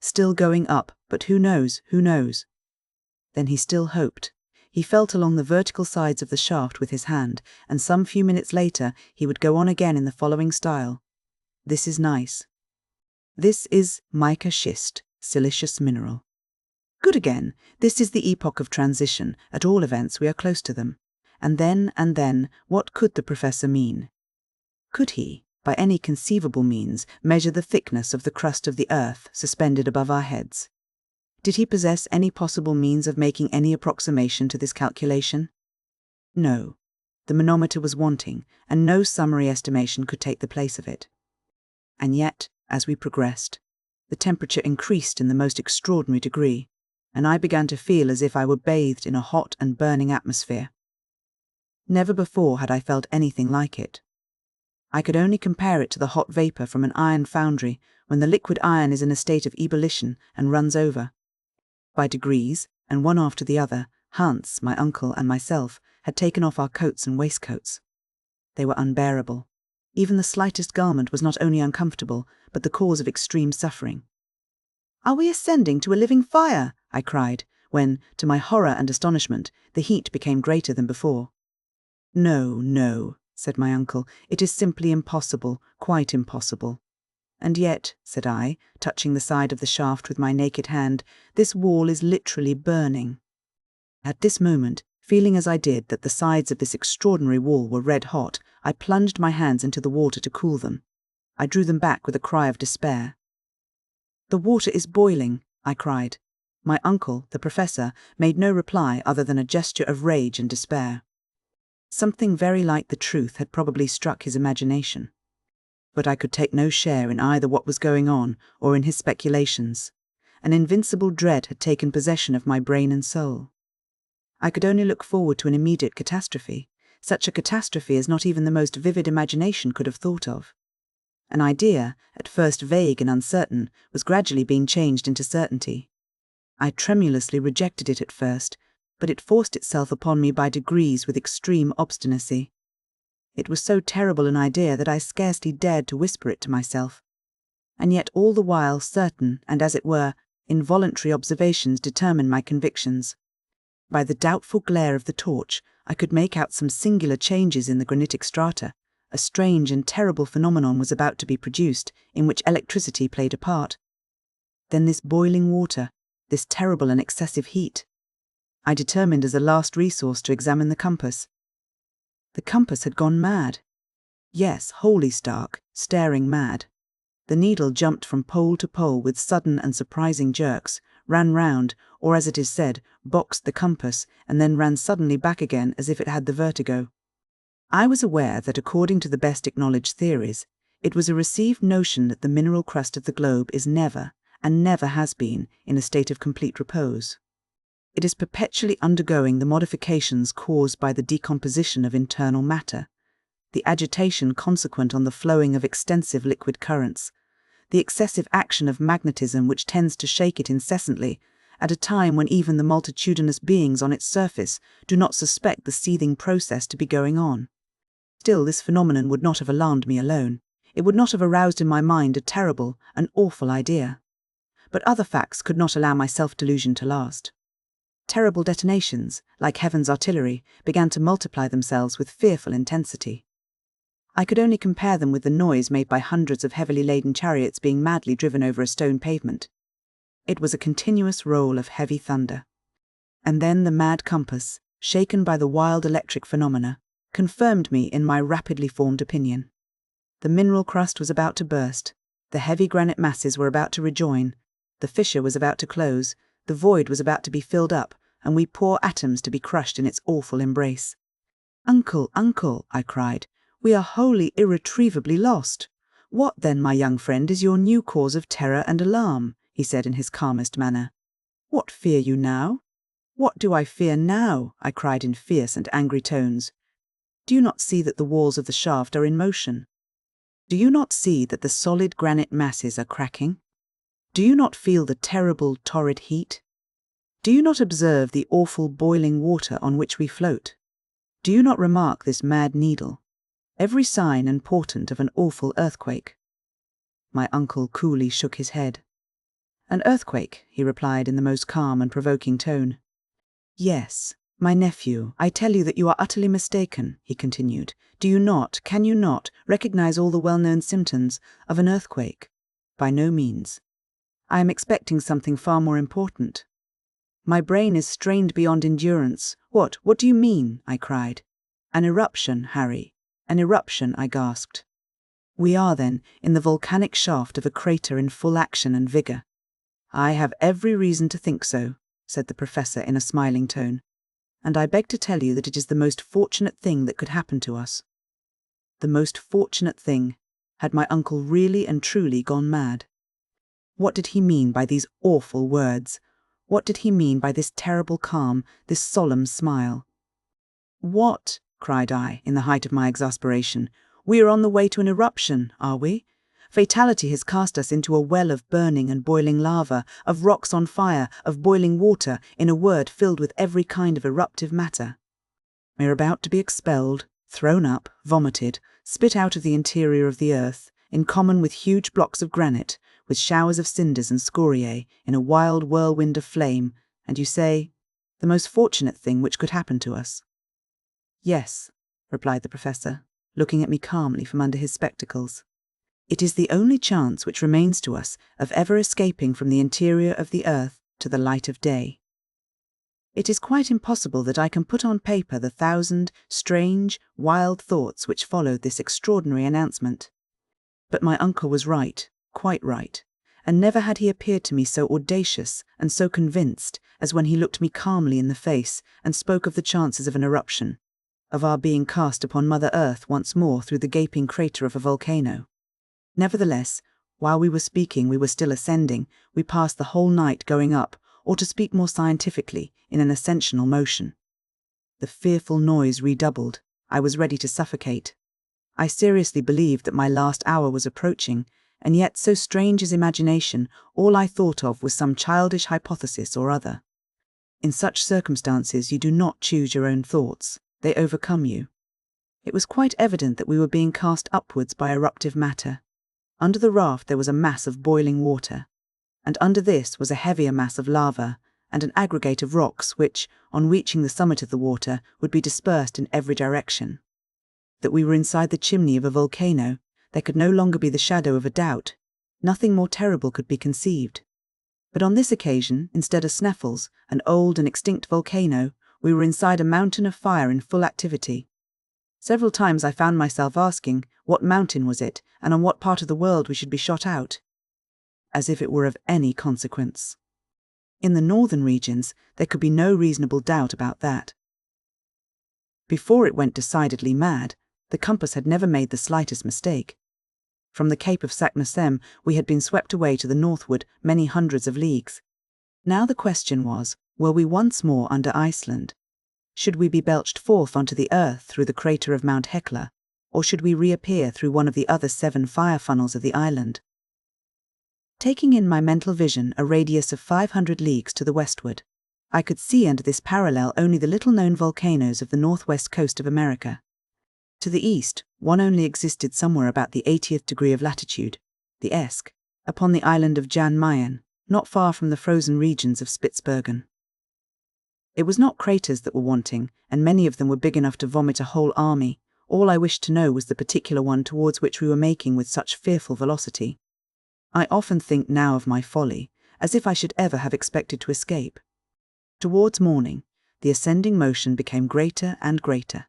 still going up, but who knows, who knows?" Then he still hoped. He felt along the vertical sides of the shaft with his hand, and some few minutes later he would go on again in the following style. "This is nice. This is mica schist, silicious mineral. Good again, this is the epoch of transition, at all events we are close to them. And then, what could the professor mean? Could he, by any conceivable means, measure the thickness of the crust of the earth suspended above our heads? Did he possess any possible means of making any approximation to this calculation? No, the manometer was wanting, and no summary estimation could take the place of it. And yet, as we progressed, the temperature increased in the most extraordinary degree, and I began to feel as if I were bathed in a hot and burning atmosphere. Never before had I felt anything like it. I could only compare it to the hot vapour from an iron foundry when the liquid iron is in a state of ebullition and runs over. By degrees, and one after the other, Hans, my uncle, and myself had taken off our coats and waistcoats. They were unbearable. Even the slightest garment was not only uncomfortable, but the cause of extreme suffering. "Are we ascending to a living fire?" I cried, when, to my horror and astonishment, the heat became greater than before. "No, no," said my uncle, "it is simply impossible, quite impossible." And yet, said I, touching the side of the shaft with my naked hand, this wall is literally burning. At this moment, feeling as I did that the sides of this extraordinary wall were red hot, I plunged my hands into the water to cool them. I drew them back with a cry of despair. "The water is boiling," I cried. My uncle, the professor, made no reply other than a gesture of rage and despair. Something very like the truth had probably struck his imagination. But I could take no share in either what was going on or in his speculations. An invincible dread had taken possession of my brain and soul. I could only look forward to an immediate catastrophe, such a catastrophe as not even the most vivid imagination could have thought of. An idea, at first vague and uncertain, was gradually being changed into certainty. I tremulously rejected it at first, but it forced itself upon me by degrees with extreme obstinacy. It was so terrible an idea that I scarcely dared to whisper it to myself. And yet all the while certain and, as it were, involuntary observations determined my convictions. By the doubtful glare of the torch, I could make out some singular changes in the granitic strata. A strange and terrible phenomenon was about to be produced, in which electricity played a part. Then this boiling water, this terrible and excessive heat. I determined as a last resource to examine the compass. The compass had gone mad. Yes, wholly stark, staring mad. The needle jumped from pole to pole with sudden and surprising jerks, ran round, or as it is said, boxed the compass, and then ran suddenly back again as if it had the vertigo. I was aware that according to the best acknowledged theories, it was a received notion that the mineral crust of the globe is never, and never has been, in a state of complete repose. It is perpetually undergoing the modifications caused by the decomposition of internal matter, the agitation consequent on the flowing of extensive liquid currents, the excessive action of magnetism which tends to shake it incessantly, at a time when even the multitudinous beings on its surface do not suspect the seething process to be going on. Still, this phenomenon would not have alarmed me alone. It would not have aroused in my mind a terrible, an awful idea. But other facts could not allow my self-delusion to last. Terrible detonations, like heaven's artillery, began to multiply themselves with fearful intensity. I could only compare them with the noise made by hundreds of heavily laden chariots being madly driven over a stone pavement. It was a continuous roll of heavy thunder. And then the mad compass, shaken by the wild electric phenomena, confirmed me in my rapidly formed opinion. The mineral crust was about to burst, the heavy granite masses were about to rejoin, the fissure was about to close, the void was about to be filled up, and we poor atoms to be crushed in its awful embrace. "Uncle, uncle," I cried, "we are wholly irretrievably lost. What then, my young friend, is your new cause of terror and alarm?" he said in his calmest manner. "What fear you now?" "What do I fear now?" I cried in fierce and angry tones. "Do you not see that the walls of the shaft are in motion? Do you not see that the solid granite masses are cracking? Do you not feel the terrible torrid heat? Do you not observe the awful boiling water on which we float? Do you not remark this mad needle? Every sign and portent of an awful earthquake." My uncle coolly shook his head. "An earthquake," he replied in the most calm and provoking tone. "Yes, my nephew, I tell you that you are utterly mistaken," he continued. "Do you not, can you not, recognize all the well-known symptoms of an earthquake? By no means. I am expecting something far more important. My brain is strained beyond endurance. What do you mean?" I cried. "An eruption, Harry. An eruption," I gasped. "We are, then, in the volcanic shaft of a crater in full action and vigor." "I have every reason to think so," said the professor in a smiling tone, "and I beg to tell you that it is the most fortunate thing that could happen to us." The most fortunate thing. Had my uncle really and truly gone mad? What did he mean by these awful words? What did he mean by this terrible calm, this solemn smile? "What?" cried I, in the height of my exasperation. "We are on the way to an eruption, are we? Fatality has cast us into a well of burning and boiling lava, of rocks on fire, of boiling water, in a word filled with every kind of eruptive matter. We are about to be expelled, thrown up, vomited, spit out of the interior of the earth, in common with huge blocks of granite, with showers of cinders and scoriae, in a wild whirlwind of flame, and you say, the most fortunate thing which could happen to us." "Yes," replied the professor, looking at me calmly from under his spectacles. It is the only chance which remains to us of ever escaping from the interior of the earth to the light of day. It is quite impossible that I can put on paper the 1,000 strange, wild thoughts which followed this extraordinary announcement. But my uncle was right, quite right, and never had he appeared to me so audacious and so convinced as when he looked me calmly in the face and spoke of the chances of an eruption, of our being cast upon Mother Earth once more through the gaping crater of a volcano. Nevertheless, while we were speaking, we were still ascending. We passed the whole night going up, or to speak more scientifically, in an ascensional motion. The fearful noise redoubled. I was ready to suffocate. I seriously believed that my last hour was approaching, and yet, so strange is imagination, all I thought of was some childish hypothesis or other. In such circumstances you do not choose your own thoughts. They overcome you. It was quite evident that we were being cast upwards by eruptive matter. Under the raft there was a mass of boiling water, and under this was a heavier mass of lava and an aggregate of rocks which, on reaching the summit of the water, would be dispersed in every direction. That we were inside the chimney of a volcano, there could no longer be the shadow of a doubt. Nothing more terrible could be conceived. But on this occasion, instead of Sneffels, an old and extinct volcano, we were inside a mountain of fire in full activity. Several times I found myself asking what mountain was it, and on what part of the world we should be shot out. As if it were of any consequence. In the northern regions, there could be no reasonable doubt about that. Before it went decidedly mad, the compass had never made the slightest mistake. From the Cape of Saknussemm we had been swept away to the northward many hundreds of leagues. Now the question was, were we once more under Iceland? Should we be belched forth onto the earth through the crater of Mount Hekla, or should we reappear through one of the other 7 fire funnels of the island? Taking in my mental vision a radius of 500 leagues to the westward, I could see under this parallel only the little-known volcanoes of the northwest coast of America. To the east, one only existed somewhere about the 80th degree of latitude, the Esk, upon the island of Jan Mayen, not far from the frozen regions of Spitzbergen. It was not craters that were wanting, and many of them were big enough to vomit a whole army. All I wished to know was the particular one towards which we were making with such fearful velocity. I often think now of my folly, as if I should ever have expected to escape. Towards morning, the ascending motion became greater and greater.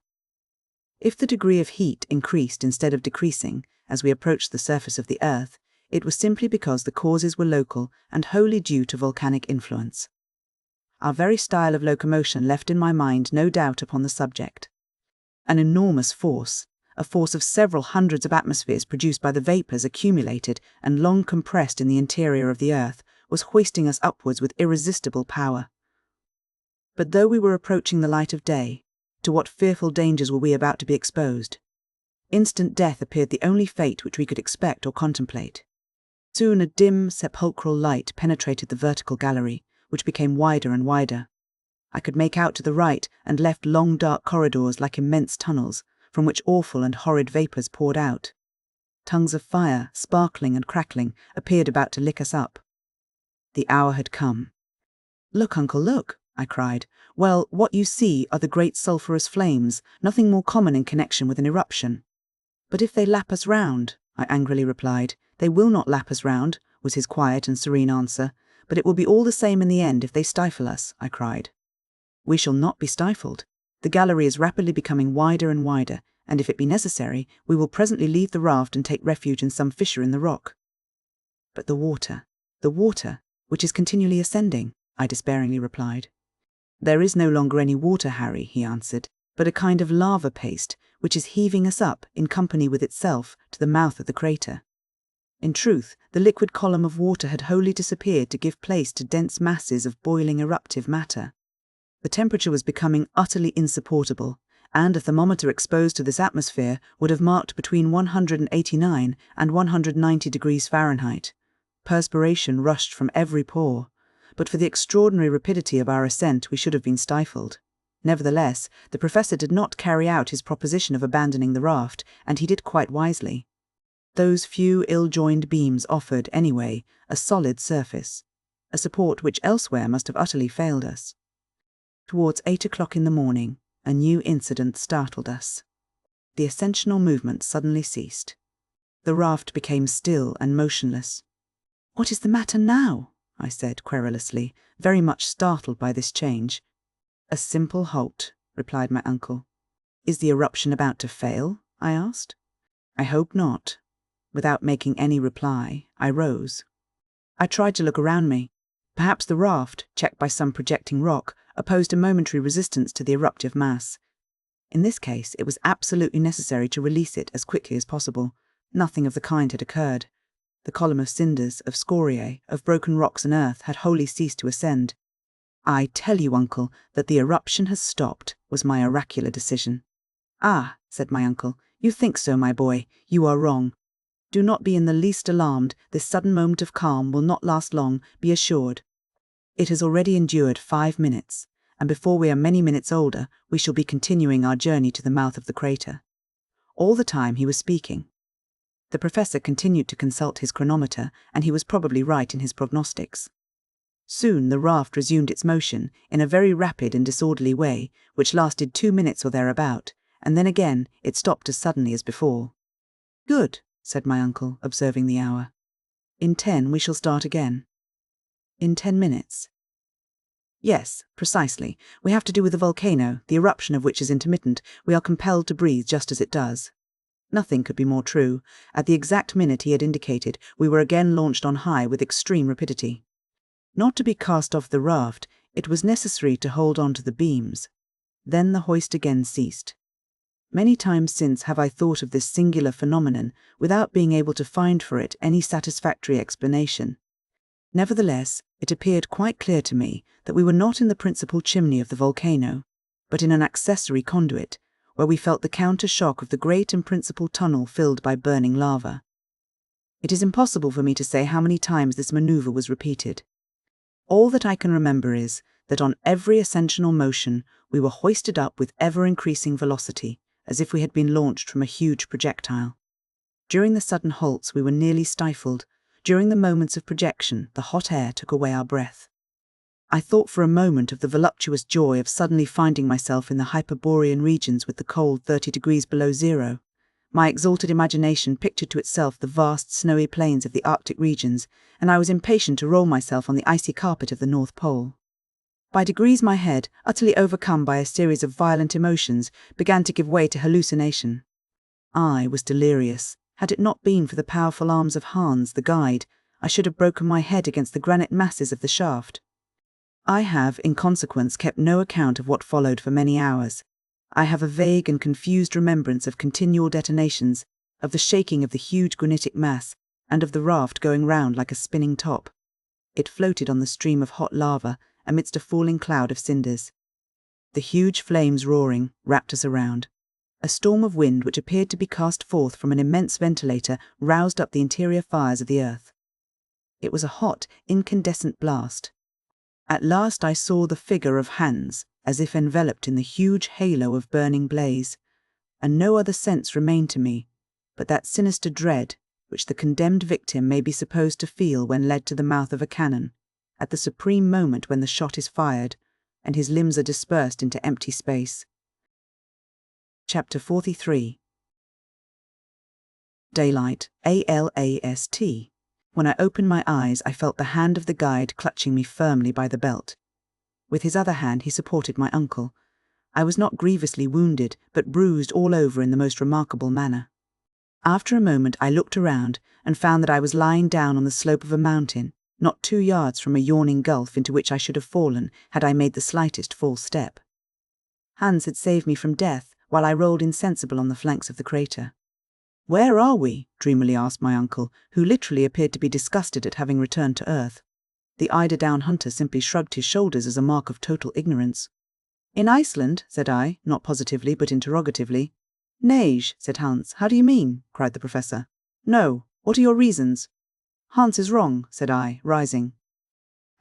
If the degree of heat increased instead of decreasing as we approached the surface of the earth, it was simply because the causes were local and wholly due to volcanic influence. Our very style of locomotion left in my mind no doubt upon the subject. An enormous force, a force of several hundreds of atmospheres produced by the vapours accumulated and long compressed in the interior of the earth, was hoisting us upwards with irresistible power. But though we were approaching the light of day, to what fearful dangers were we about to be exposed? Instant death appeared the only fate which we could expect or contemplate. Soon a dim, sepulchral light penetrated the vertical gallery, which became wider and wider. I could make out to the right and left long dark corridors like immense tunnels, from which awful and horrid vapours poured out. Tongues of fire, sparkling and crackling, appeared about to lick us up. The hour had come. "Look, uncle, look," I cried. "Well, what you see are the great sulphurous flames, nothing more common in connection with an eruption." "But if they lap us round," I angrily replied. "They will not lap us round," was his quiet and serene answer. "But it will be all the same in the end if they stifle us," I cried. "We shall not be stifled. The gallery is rapidly becoming wider and wider, and if it be necessary, we will presently leave the raft and take refuge in some fissure in the rock." "But the water, which is continually ascending," I despairingly replied. "There is no longer any water, Harry," he answered, "but a kind of lava paste, which is heaving us up, in company with itself, to the mouth of the crater." In truth, the liquid column of water had wholly disappeared to give place to dense masses of boiling eruptive matter. The temperature was becoming utterly insupportable, and a thermometer exposed to this atmosphere would have marked between 189 and 190 degrees Fahrenheit. Perspiration rushed from every pore. But for the extraordinary rapidity of our ascent we should have been stifled. Nevertheless, the professor did not carry out his proposition of abandoning the raft, and he did quite wisely. Those few ill-joined beams offered, anyway, a solid surface, a support which elsewhere must have utterly failed us. Towards 8 o'clock in the morning, a new incident startled us. The ascensional movement suddenly ceased. The raft became still and motionless. "What is the matter now?" I said querulously, very much startled by this change. "A simple halt," replied my uncle. "Is the eruption about to fail?" I asked. "I hope not." Without making any reply, I rose. I tried to look around me. Perhaps the raft, checked by some projecting rock, opposed a momentary resistance to the eruptive mass. In this case, it was absolutely necessary to release it as quickly as possible. Nothing of the kind had occurred. The column of cinders, of scoriae, of broken rocks and earth had wholly ceased to ascend. "I tell you, uncle, that the eruption has stopped," was my oracular decision. "Ah," said my uncle, "you think so, my boy. You are wrong. Do not be in the least alarmed. This sudden moment of calm will not last long, be assured. It has already endured 5 minutes, and before we are many minutes older, we shall be continuing our journey to the mouth of the crater." All the time he was speaking. The professor continued to consult his chronometer, and he was probably right in his prognostics. Soon the raft resumed its motion in a very rapid and disorderly way, which lasted 2 minutes or thereabout, and then again it stopped as suddenly as before. "Good," said my uncle, observing the hour. "In 10 we shall start again." "In 10 minutes?" "Yes, precisely. We have to do with a volcano, the eruption of which is intermittent. We are compelled to breathe just as it does." Nothing could be more true. At the exact minute he had indicated, we were again launched on high with extreme rapidity. Not to be cast off the raft, it was necessary to hold on to the beams. Then the hoist again ceased. Many times since have I thought of this singular phenomenon without being able to find for it any satisfactory explanation. Nevertheless, it appeared quite clear to me that we were not in the principal chimney of the volcano, but in an accessory conduit, where we felt the counter-shock of the great and principal tunnel filled by burning lava. It is impossible for me to say how many times this maneuver was repeated. All that I can remember is that on every ascensional motion we were hoisted up with ever-increasing velocity, as if we had been launched from a huge projectile. During the sudden halts we were nearly stifled. During the moments of projection, the hot air took away our breath. I thought for a moment of the voluptuous joy of suddenly finding myself in the Hyperborean regions with the cold 30 degrees below zero. My exalted imagination pictured to itself the vast snowy plains of the Arctic regions, and I was impatient to roll myself on the icy carpet of the North Pole. By degrees my head, utterly overcome by a series of violent emotions, began to give way to hallucination. I was delirious. Had it not been for the powerful arms of Hans, the guide, I should have broken my head against the granite masses of the shaft. I have, in consequence, kept no account of what followed for many hours. I have a vague and confused remembrance of continual detonations, of the shaking of the huge granitic mass, and of the raft going round like a spinning top. It floated on the stream of hot lava amidst a falling cloud of cinders. The huge flames roaring wrapped us around. A storm of wind which appeared to be cast forth from an immense ventilator roused up the interior fires of the earth. It was a hot, incandescent blast. At last I saw the figure of Hans, as if enveloped in the huge halo of burning blaze, and no other sense remained to me but that sinister dread which the condemned victim may be supposed to feel when led to the mouth of a cannon, at the supreme moment when the shot is fired, and his limbs are dispersed into empty space. Chapter 43. Daylight, ALAST. When I opened my eyes, I felt the hand of the guide clutching me firmly by the belt. With his other hand he supported my uncle. I was not grievously wounded, but bruised all over in the most remarkable manner. After a moment I looked around and found that I was lying down on the slope of a mountain, not 2 yards from a yawning gulf into which I should have fallen had I made the slightest false step. Hans had saved me from death while I rolled insensible on the flanks of the crater. "Where are we?" dreamily asked my uncle, who literally appeared to be disgusted at having returned to earth. The eider-down hunter simply shrugged his shoulders as a mark of total ignorance. "In Iceland," said I, not positively but interrogatively. "Neige," said Hans. "How do you mean?" cried the professor. "No. What are your reasons?" "Hans is wrong," said I, rising.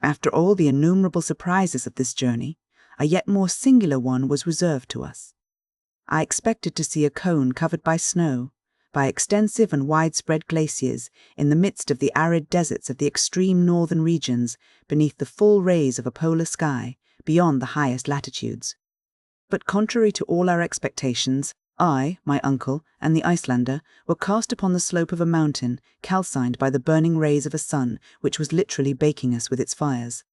After all the innumerable surprises of this journey, a yet more singular one was reserved to us. I expected to see a cone covered by snow, by extensive and widespread glaciers, in the midst of the arid deserts of the extreme northern regions, beneath the full rays of a polar sky, beyond the highest latitudes. But contrary to all our expectations, I, my uncle, and the Icelander were cast upon the slope of a mountain, calcined by the burning rays of a sun which was literally baking us with its fires.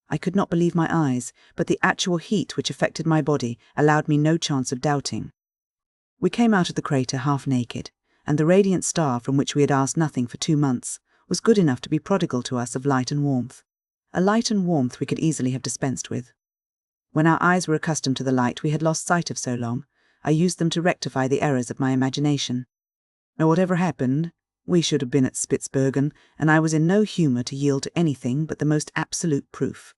I could not believe my eyes, but the actual heat which affected my body allowed me no chance of doubting. We came out of the crater half naked, and the radiant star from which we had asked nothing for 2 months was good enough to be prodigal to us of light and warmth. A light and warmth we could easily have dispensed with. When our eyes were accustomed to the light we had lost sight of so long, I used them to rectify the errors of my imagination. Now whatever happened, we should have been at Spitzbergen, and I was in no humour to yield to anything but the most absolute proof.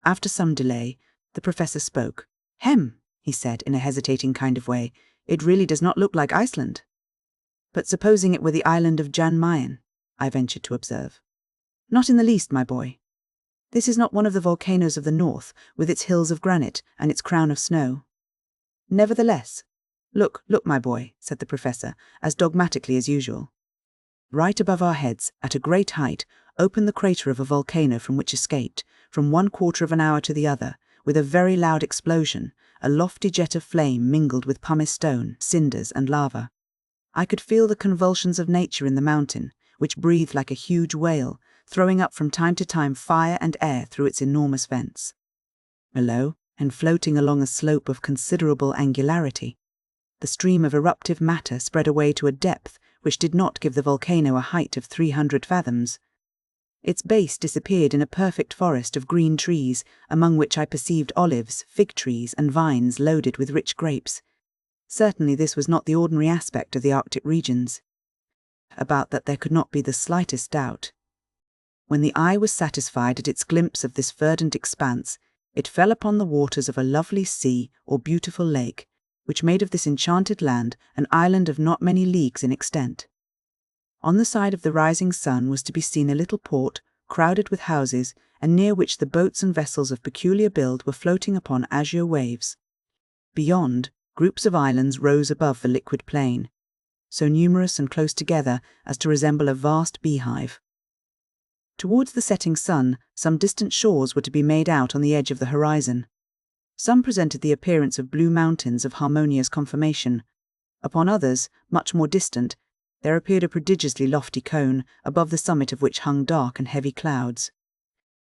After some delay, the professor spoke. "Hem," he said in a hesitating kind of way, "it really does not look like Iceland." "But supposing it were the island of Jan Mayen," I ventured to observe. "Not in the least, my boy. This is not one of the volcanoes of the north, with its hills of granite and its crown of snow. Nevertheless, look, my boy," said the professor, as dogmatically as usual. Right above our heads, at a great height, opened the crater of a volcano from which escaped, from 1/4 of an hour to the other, with a very loud explosion, a lofty jet of flame mingled with pumice stone, cinders, and lava. I could feel the convulsions of nature in the mountain, which breathed like a huge whale, throwing up from time to time fire and air through its enormous vents. Below, and floating along a slope of considerable angularity, the stream of eruptive matter spread away to a depth which did not give the volcano a height of 300 fathoms. Its base disappeared in a perfect forest of green trees, among which I perceived olives, fig trees, and vines loaded with rich grapes. Certainly this was not the ordinary aspect of the Arctic regions. About that there could not be the slightest doubt. When the eye was satisfied at its glimpse of this verdant expanse, it fell upon the waters of a lovely sea or beautiful lake, which made of this enchanted land an island of not many leagues in extent. On the side of the rising sun was to be seen a little port, crowded with houses, and near which the boats and vessels of peculiar build were floating upon azure waves. Beyond, groups of islands rose above the liquid plain, so numerous and close together as to resemble a vast beehive. Towards the setting sun, some distant shores were to be made out on the edge of the horizon. Some presented the appearance of blue mountains of harmonious conformation. Upon others, much more distant, there appeared a prodigiously lofty cone, above the summit of which hung dark and heavy clouds.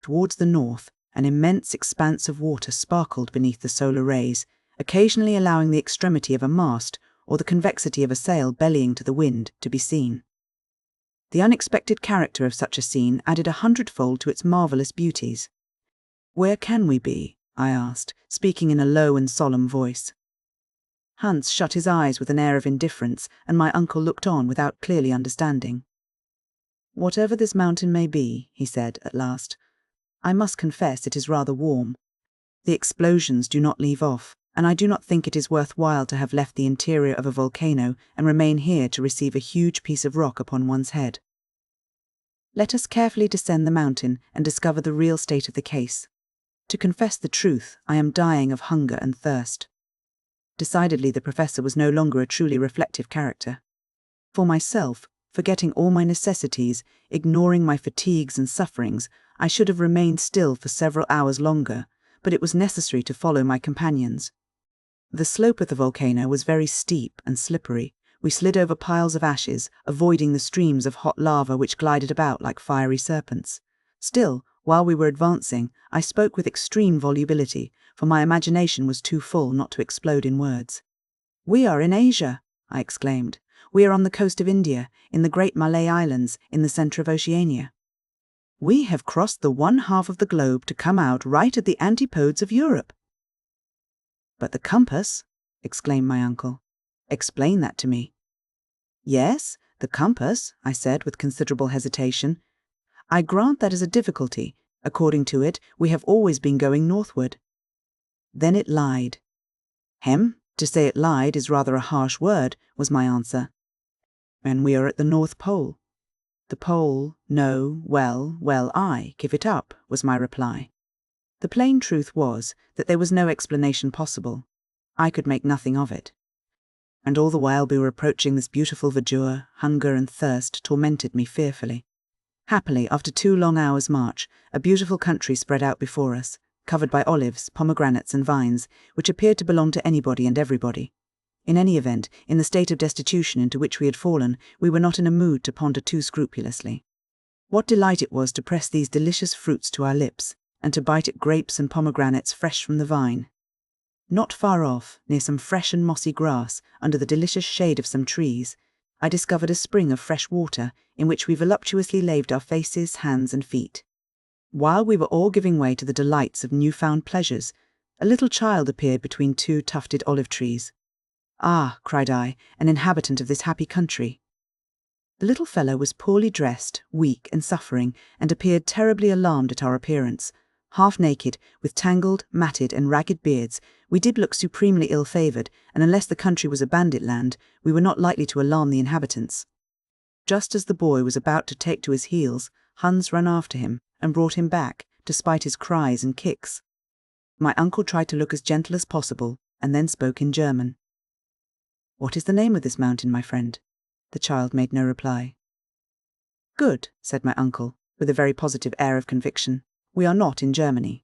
Towards the north, an immense expanse of water sparkled beneath the solar rays, occasionally allowing the extremity of a mast or the convexity of a sail bellying to the wind to be seen. The unexpected character of such a scene added 100-fold to its marvellous beauties. "Where can we be?" I asked, speaking in a low and solemn voice. Hans shut his eyes with an air of indifference, and my uncle looked on without clearly understanding. "Whatever this mountain may be," he said at last, "I must confess it is rather warm. The explosions do not leave off, and I do not think it is worth while to have left the interior of a volcano and remain here to receive a huge piece of rock upon one's head. Let us carefully descend the mountain and discover the real state of the case. To confess the truth, I am dying of hunger and thirst." Decidedly the professor was no longer a truly reflective character. For myself, forgetting all my necessities, ignoring my fatigues and sufferings, I should have remained still for several hours longer, but it was necessary to follow my companions. The slope of the volcano was very steep and slippery. We slid over piles of ashes, avoiding the streams of hot lava which glided about like fiery serpents. Still, while we were advancing, I spoke with extreme volubility, for my imagination was too full not to explode in words. "We are in Asia," I exclaimed. "We are on the coast of India, in the great Malay Islands, in the centre of Oceania. We have crossed the 1/2 of the globe to come out right at the antipodes of Europe." "But the compass," exclaimed my uncle. "Explain that to me." "Yes, the compass," I said with considerable hesitation. "I grant that is a difficulty. According to it, we have always been going northward." Then it lied. To say it lied is rather a harsh word," was my answer. "And we are at the North Pole." "The pole, no, well, I give it up," was my reply. The plain truth was that there was no explanation possible. I could make nothing of it. And all the while we were approaching this beautiful verdure, hunger and thirst tormented me fearfully. Happily, after 2 long hours' march, a beautiful country spread out before us, covered by olives, pomegranates and vines, which appeared to belong to anybody and everybody. In any event, in the state of destitution into which we had fallen, we were not in a mood to ponder too scrupulously. What delight it was to press these delicious fruits to our lips, and to bite at grapes and pomegranates fresh from the vine. Not far off, near some fresh and mossy grass, under the delicious shade of some trees, I discovered a spring of fresh water, in which we voluptuously laved our faces, hands, and feet. While we were all giving way to the delights of new-found pleasures, a little child appeared between two tufted olive trees. "Ah," cried I, "an inhabitant of this happy country." The little fellow was poorly dressed, weak, and suffering, and appeared terribly alarmed at our appearance. Half naked, with tangled, matted, and ragged beards, we did look supremely ill-favoured, and unless the country was a bandit land, we were not likely to alarm the inhabitants. Just as the boy was about to take to his heels, Hans ran after him, and brought him back, despite his cries and kicks. My uncle tried to look as gentle as possible, and then spoke in German. "What is the name of this mountain, my friend?" The child made no reply. "Good," said my uncle, with a very positive air of conviction. "We are not in Germany."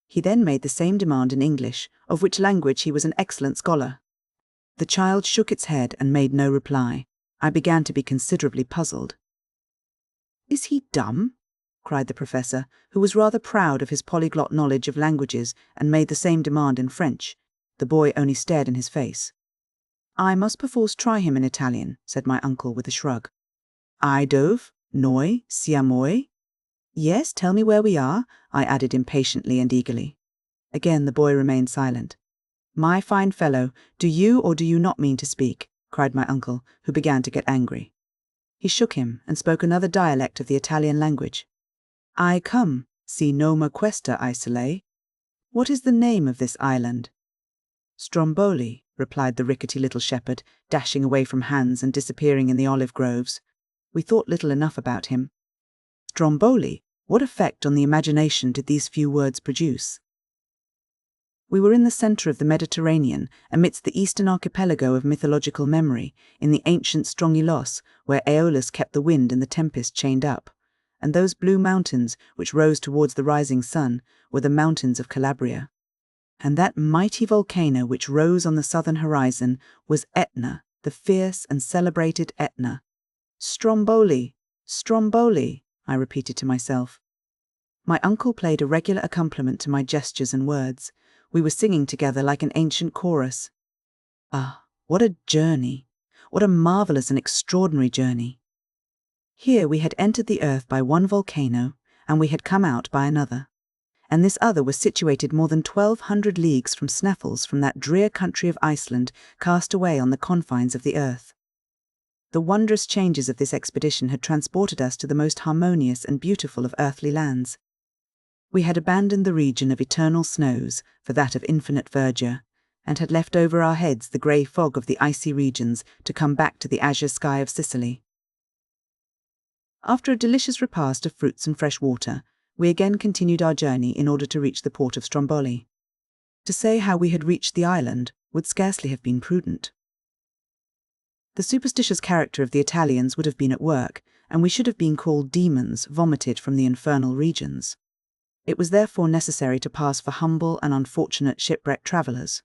He then made the same demand in English, of which language he was an excellent scholar. The child shook its head and made no reply. I began to be considerably puzzled. "Is he dumb?" cried the professor, who was rather proud of his polyglot knowledge of languages, and made the same demand in French. The boy only stared in his face. "I must perforce try him in Italian," said my uncle with a shrug. "I dove, noi, siamoi." "Yes, tell me where we are," I added impatiently and eagerly. Again the boy remained silent. "My fine fellow, do you or do you not mean to speak?" cried my uncle, who began to get angry. He shook him and spoke another dialect of the Italian language. "I come, si noma questa isole." "What is the name of this island?" "Stromboli," replied the rickety little shepherd, dashing away from Hans and disappearing in the olive groves. We thought little enough about him. Stromboli! What effect on the imagination did these few words produce? We were in the centre of the Mediterranean, amidst the eastern archipelago of mythological memory, in the ancient Strongylos, where Aeolus kept the wind and the tempest chained up. And those blue mountains, which rose towards the rising sun, were the mountains of Calabria. And that mighty volcano which rose on the southern horizon was Etna, the fierce and celebrated Etna. "Stromboli! Stromboli!" I repeated to myself. My uncle played a regular accompaniment to my gestures and words. We were singing together like an ancient chorus. Ah, what a journey! What a marvellous and extraordinary journey! Here we had entered the earth by one volcano, and we had come out by another. And this other was situated more than 1,200 leagues from Sneffels, from that drear country of Iceland, cast away on the confines of the earth. The wondrous changes of this expedition had transported us to the most harmonious and beautiful of earthly lands. We had abandoned the region of eternal snows for that of infinite verdure, and had left over our heads the grey fog of the icy regions to come back to the azure sky of Sicily. After a delicious repast of fruits and fresh water, we again continued our journey in order to reach the port of Stromboli. To say how we had reached the island would scarcely have been prudent. The superstitious character of the Italians would have been at work, and we should have been called demons vomited from the infernal regions. It was therefore necessary to pass for humble and unfortunate shipwrecked travellers.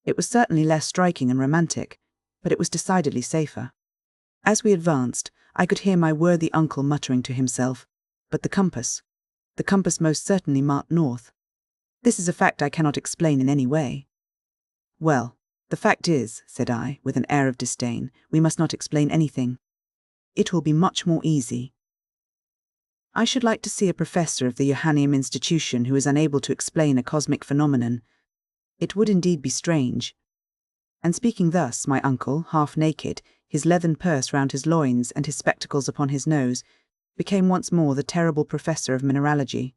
It was certainly less striking and romantic, but it was decidedly safer. As we advanced, I could hear my worthy uncle muttering to himself, "But the compass most certainly marked north. This is a fact I cannot explain in any way." "Well, the fact is," said I, with an air of disdain, "we must not explain anything. It will be much more easy. I should like to see a professor of the Johanneum institution who is unable to explain a cosmic phenomenon. It would indeed be strange." And speaking thus, my uncle, half naked, his leathern purse round his loins and his spectacles upon his nose, became once more the terrible professor of mineralogy.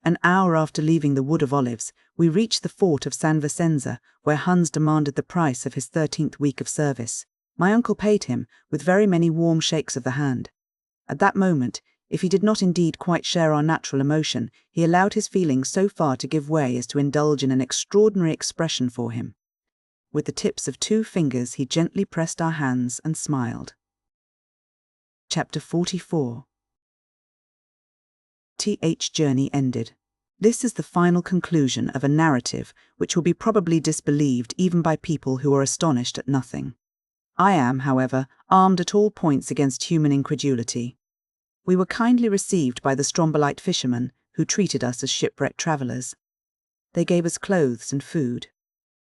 An hour after leaving the Wood of Olives, we reached the fort of San Vicenza, where Hans demanded the price of his 13th week of service. My uncle paid him, with very many warm shakes of the hand. At that moment, if he did not indeed quite share our natural emotion, he allowed his feelings so far to give way as to indulge in an extraordinary expression for him. With the tips of 2 fingers he gently pressed our hands and smiled. Chapter 44. Th journey ended. This is the final conclusion of a narrative which will be probably disbelieved even by people who are astonished at nothing. I am, however, armed at all points against human incredulity. We were kindly received by the Strombolite fishermen, who treated us as shipwrecked travellers. They gave us clothes and food.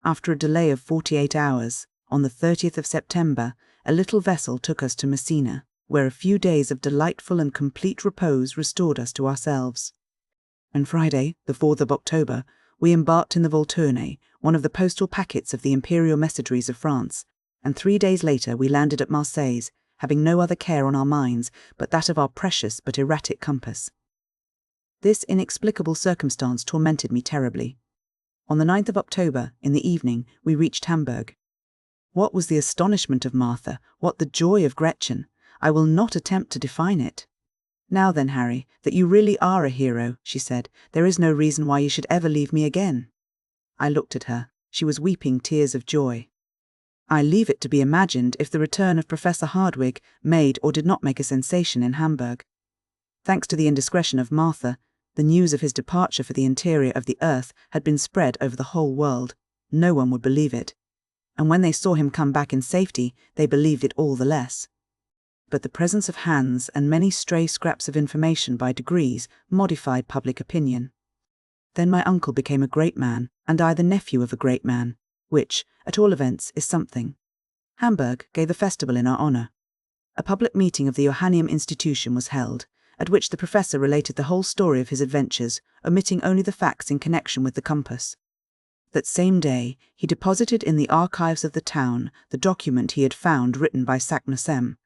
After a delay of 48 hours, on the 30th of September, a little vessel took us to Messina, where a few days of delightful and complete repose restored us to ourselves. On Friday, the 4th of October, we embarked in the Volturne, one of the postal packets of the imperial messageries of France, and 3 days later we landed at Marseilles, having no other care on our minds but that of our precious but erratic compass. This inexplicable circumstance tormented me terribly. On the 9th of October, in the evening, we reached Hamburg. What was the astonishment of Martha, what the joy of Gretchen! I will not attempt to define it. "Now then, Harry, that you really are a hero," she said, "there is no reason why you should ever leave me again." I looked at her. She was weeping tears of joy. I leave it to be imagined if the return of Professor Hardwigg made or did not make a sensation in Hamburg. Thanks to the indiscretion of Martha, the news of his departure for the interior of the earth had been spread over the whole world. No one would believe it. And when they saw him come back in safety, they believed it all the less. But the presence of Hans and many stray scraps of information by degrees modified public opinion. Then my uncle became a great man, and I the nephew of a great man, which, at all events, is something. Hamburg gave a festival in our honour. A public meeting of the Johanneum Institution was held, at which the professor related the whole story of his adventures, omitting only the facts in connection with the compass. That same day, he deposited in the archives of the town the document he had found written by Saknussemm,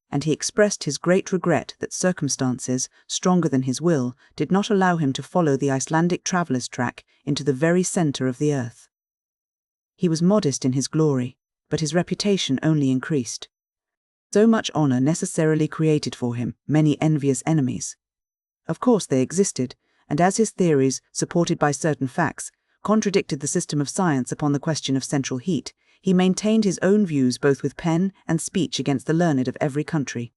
and he expressed his great regret that circumstances, stronger than his will, did not allow him to follow the Icelandic traveller's track into the very centre of the earth. He was modest in his glory, but his reputation only increased. So much honour necessarily created for him many envious enemies. Of course they existed, and as his theories, supported by certain facts, contradicted the system of science upon the question of central heat, he maintained his own views both with pen and speech against the learned of every country.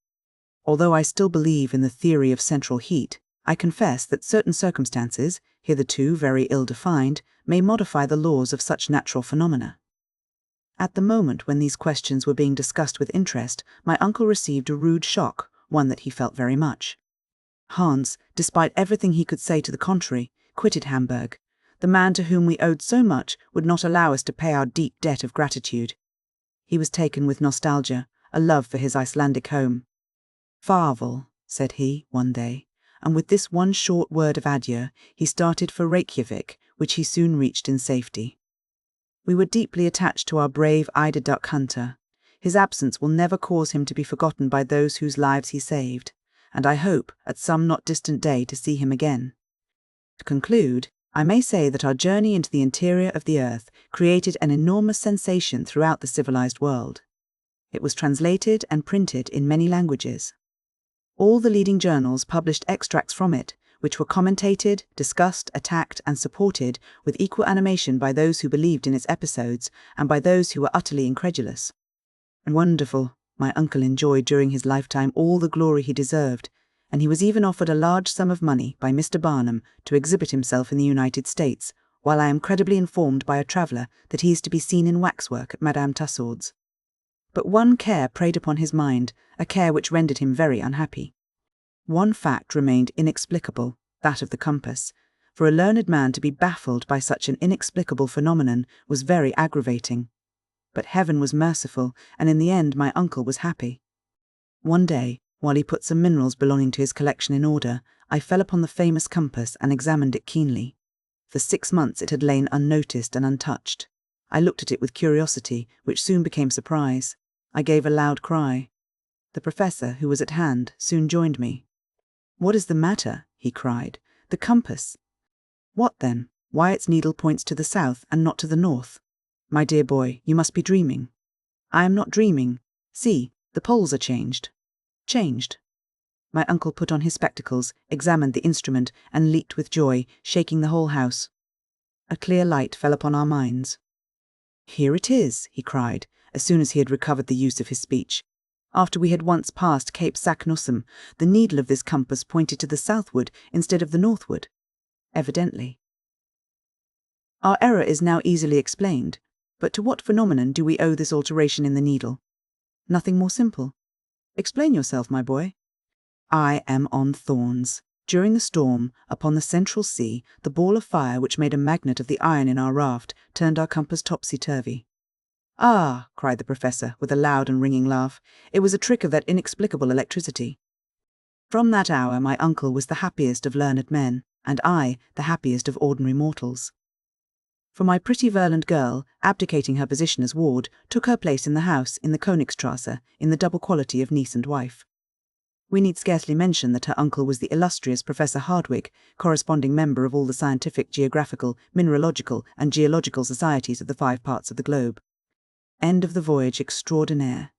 Although I still believe in the theory of central heat, I confess that certain circumstances, hitherto very ill-defined, may modify the laws of such natural phenomena. At the moment when these questions were being discussed with interest, my uncle received a rude shock, one that he felt very much. Hans, despite everything he could say to the contrary, quitted Hamburg. The man to whom we owed so much would not allow us to pay our deep debt of gratitude. He was taken with nostalgia, a love for his Icelandic home. "Farvel," said he, one day, and with this one short word of adieu, he started for Reykjavik, which he soon reached in safety. We were deeply attached to our brave eider duck hunter. His absence will never cause him to be forgotten by those whose lives he saved, and I hope, at some not distant day, to see him again. To conclude, I may say that our journey into the interior of the earth created an enormous sensation throughout the civilized world. It was translated and printed in many languages. All the leading journals published extracts from it, which were commentated, discussed, attacked, and supported with equal animation by those who believed in its episodes and by those who were utterly incredulous. And wonderful, my uncle enjoyed during his lifetime all the glory he deserved, and he was even offered a large sum of money by Mr. Barnum to exhibit himself in the United States, while I am credibly informed by a traveller that he is to be seen in waxwork at Madame Tussaud's. But one care preyed upon his mind, a care which rendered him very unhappy. One fact remained inexplicable, that of the compass. For a learned man to be baffled by such an inexplicable phenomenon was very aggravating. But heaven was merciful, and in the end my uncle was happy. One day, while he put some minerals belonging to his collection in order, I fell upon the famous compass and examined it keenly. For 6 months it had lain unnoticed and untouched. I looked at it with curiosity, which soon became surprise. I gave a loud cry. The professor, who was at hand, soon joined me. "What is the matter?" he cried. "The compass." "What then? Why its needle points to the south and not to the north? My dear boy, you must be dreaming." "I am not dreaming. See, the poles are changed." "Changed?" My uncle put on his spectacles, examined the instrument, and leaped with joy, shaking the whole house. A clear light fell upon our minds. "Here it is," he cried, as soon as he had recovered the use of his speech. "After we had once passed Cape Saknussemm, the needle of this compass pointed to the southward instead of the northward. Evidently. Our error is now easily explained, but to what phenomenon do we owe this alteration in the needle? Nothing more simple. Explain yourself, my boy. I am on thorns. During the storm, upon the central sea, the ball of fire which made a magnet of the iron in our raft turned our compass topsy-turvy. Ah, cried the professor, with a loud and ringing laugh, it was a trick of that inexplicable electricity. From that hour my uncle was the happiest of learned men, and I the happiest of ordinary mortals. For my pretty Verland girl, abdicating her position as ward, took her place in the house in the Königstrasse, in the double quality of niece and wife. We need scarcely mention that her uncle was the illustrious Professor Hardwigg, corresponding member of all the scientific, geographical, mineralogical, and geological societies of the 5 parts of the globe. End of the voyage extraordinaire.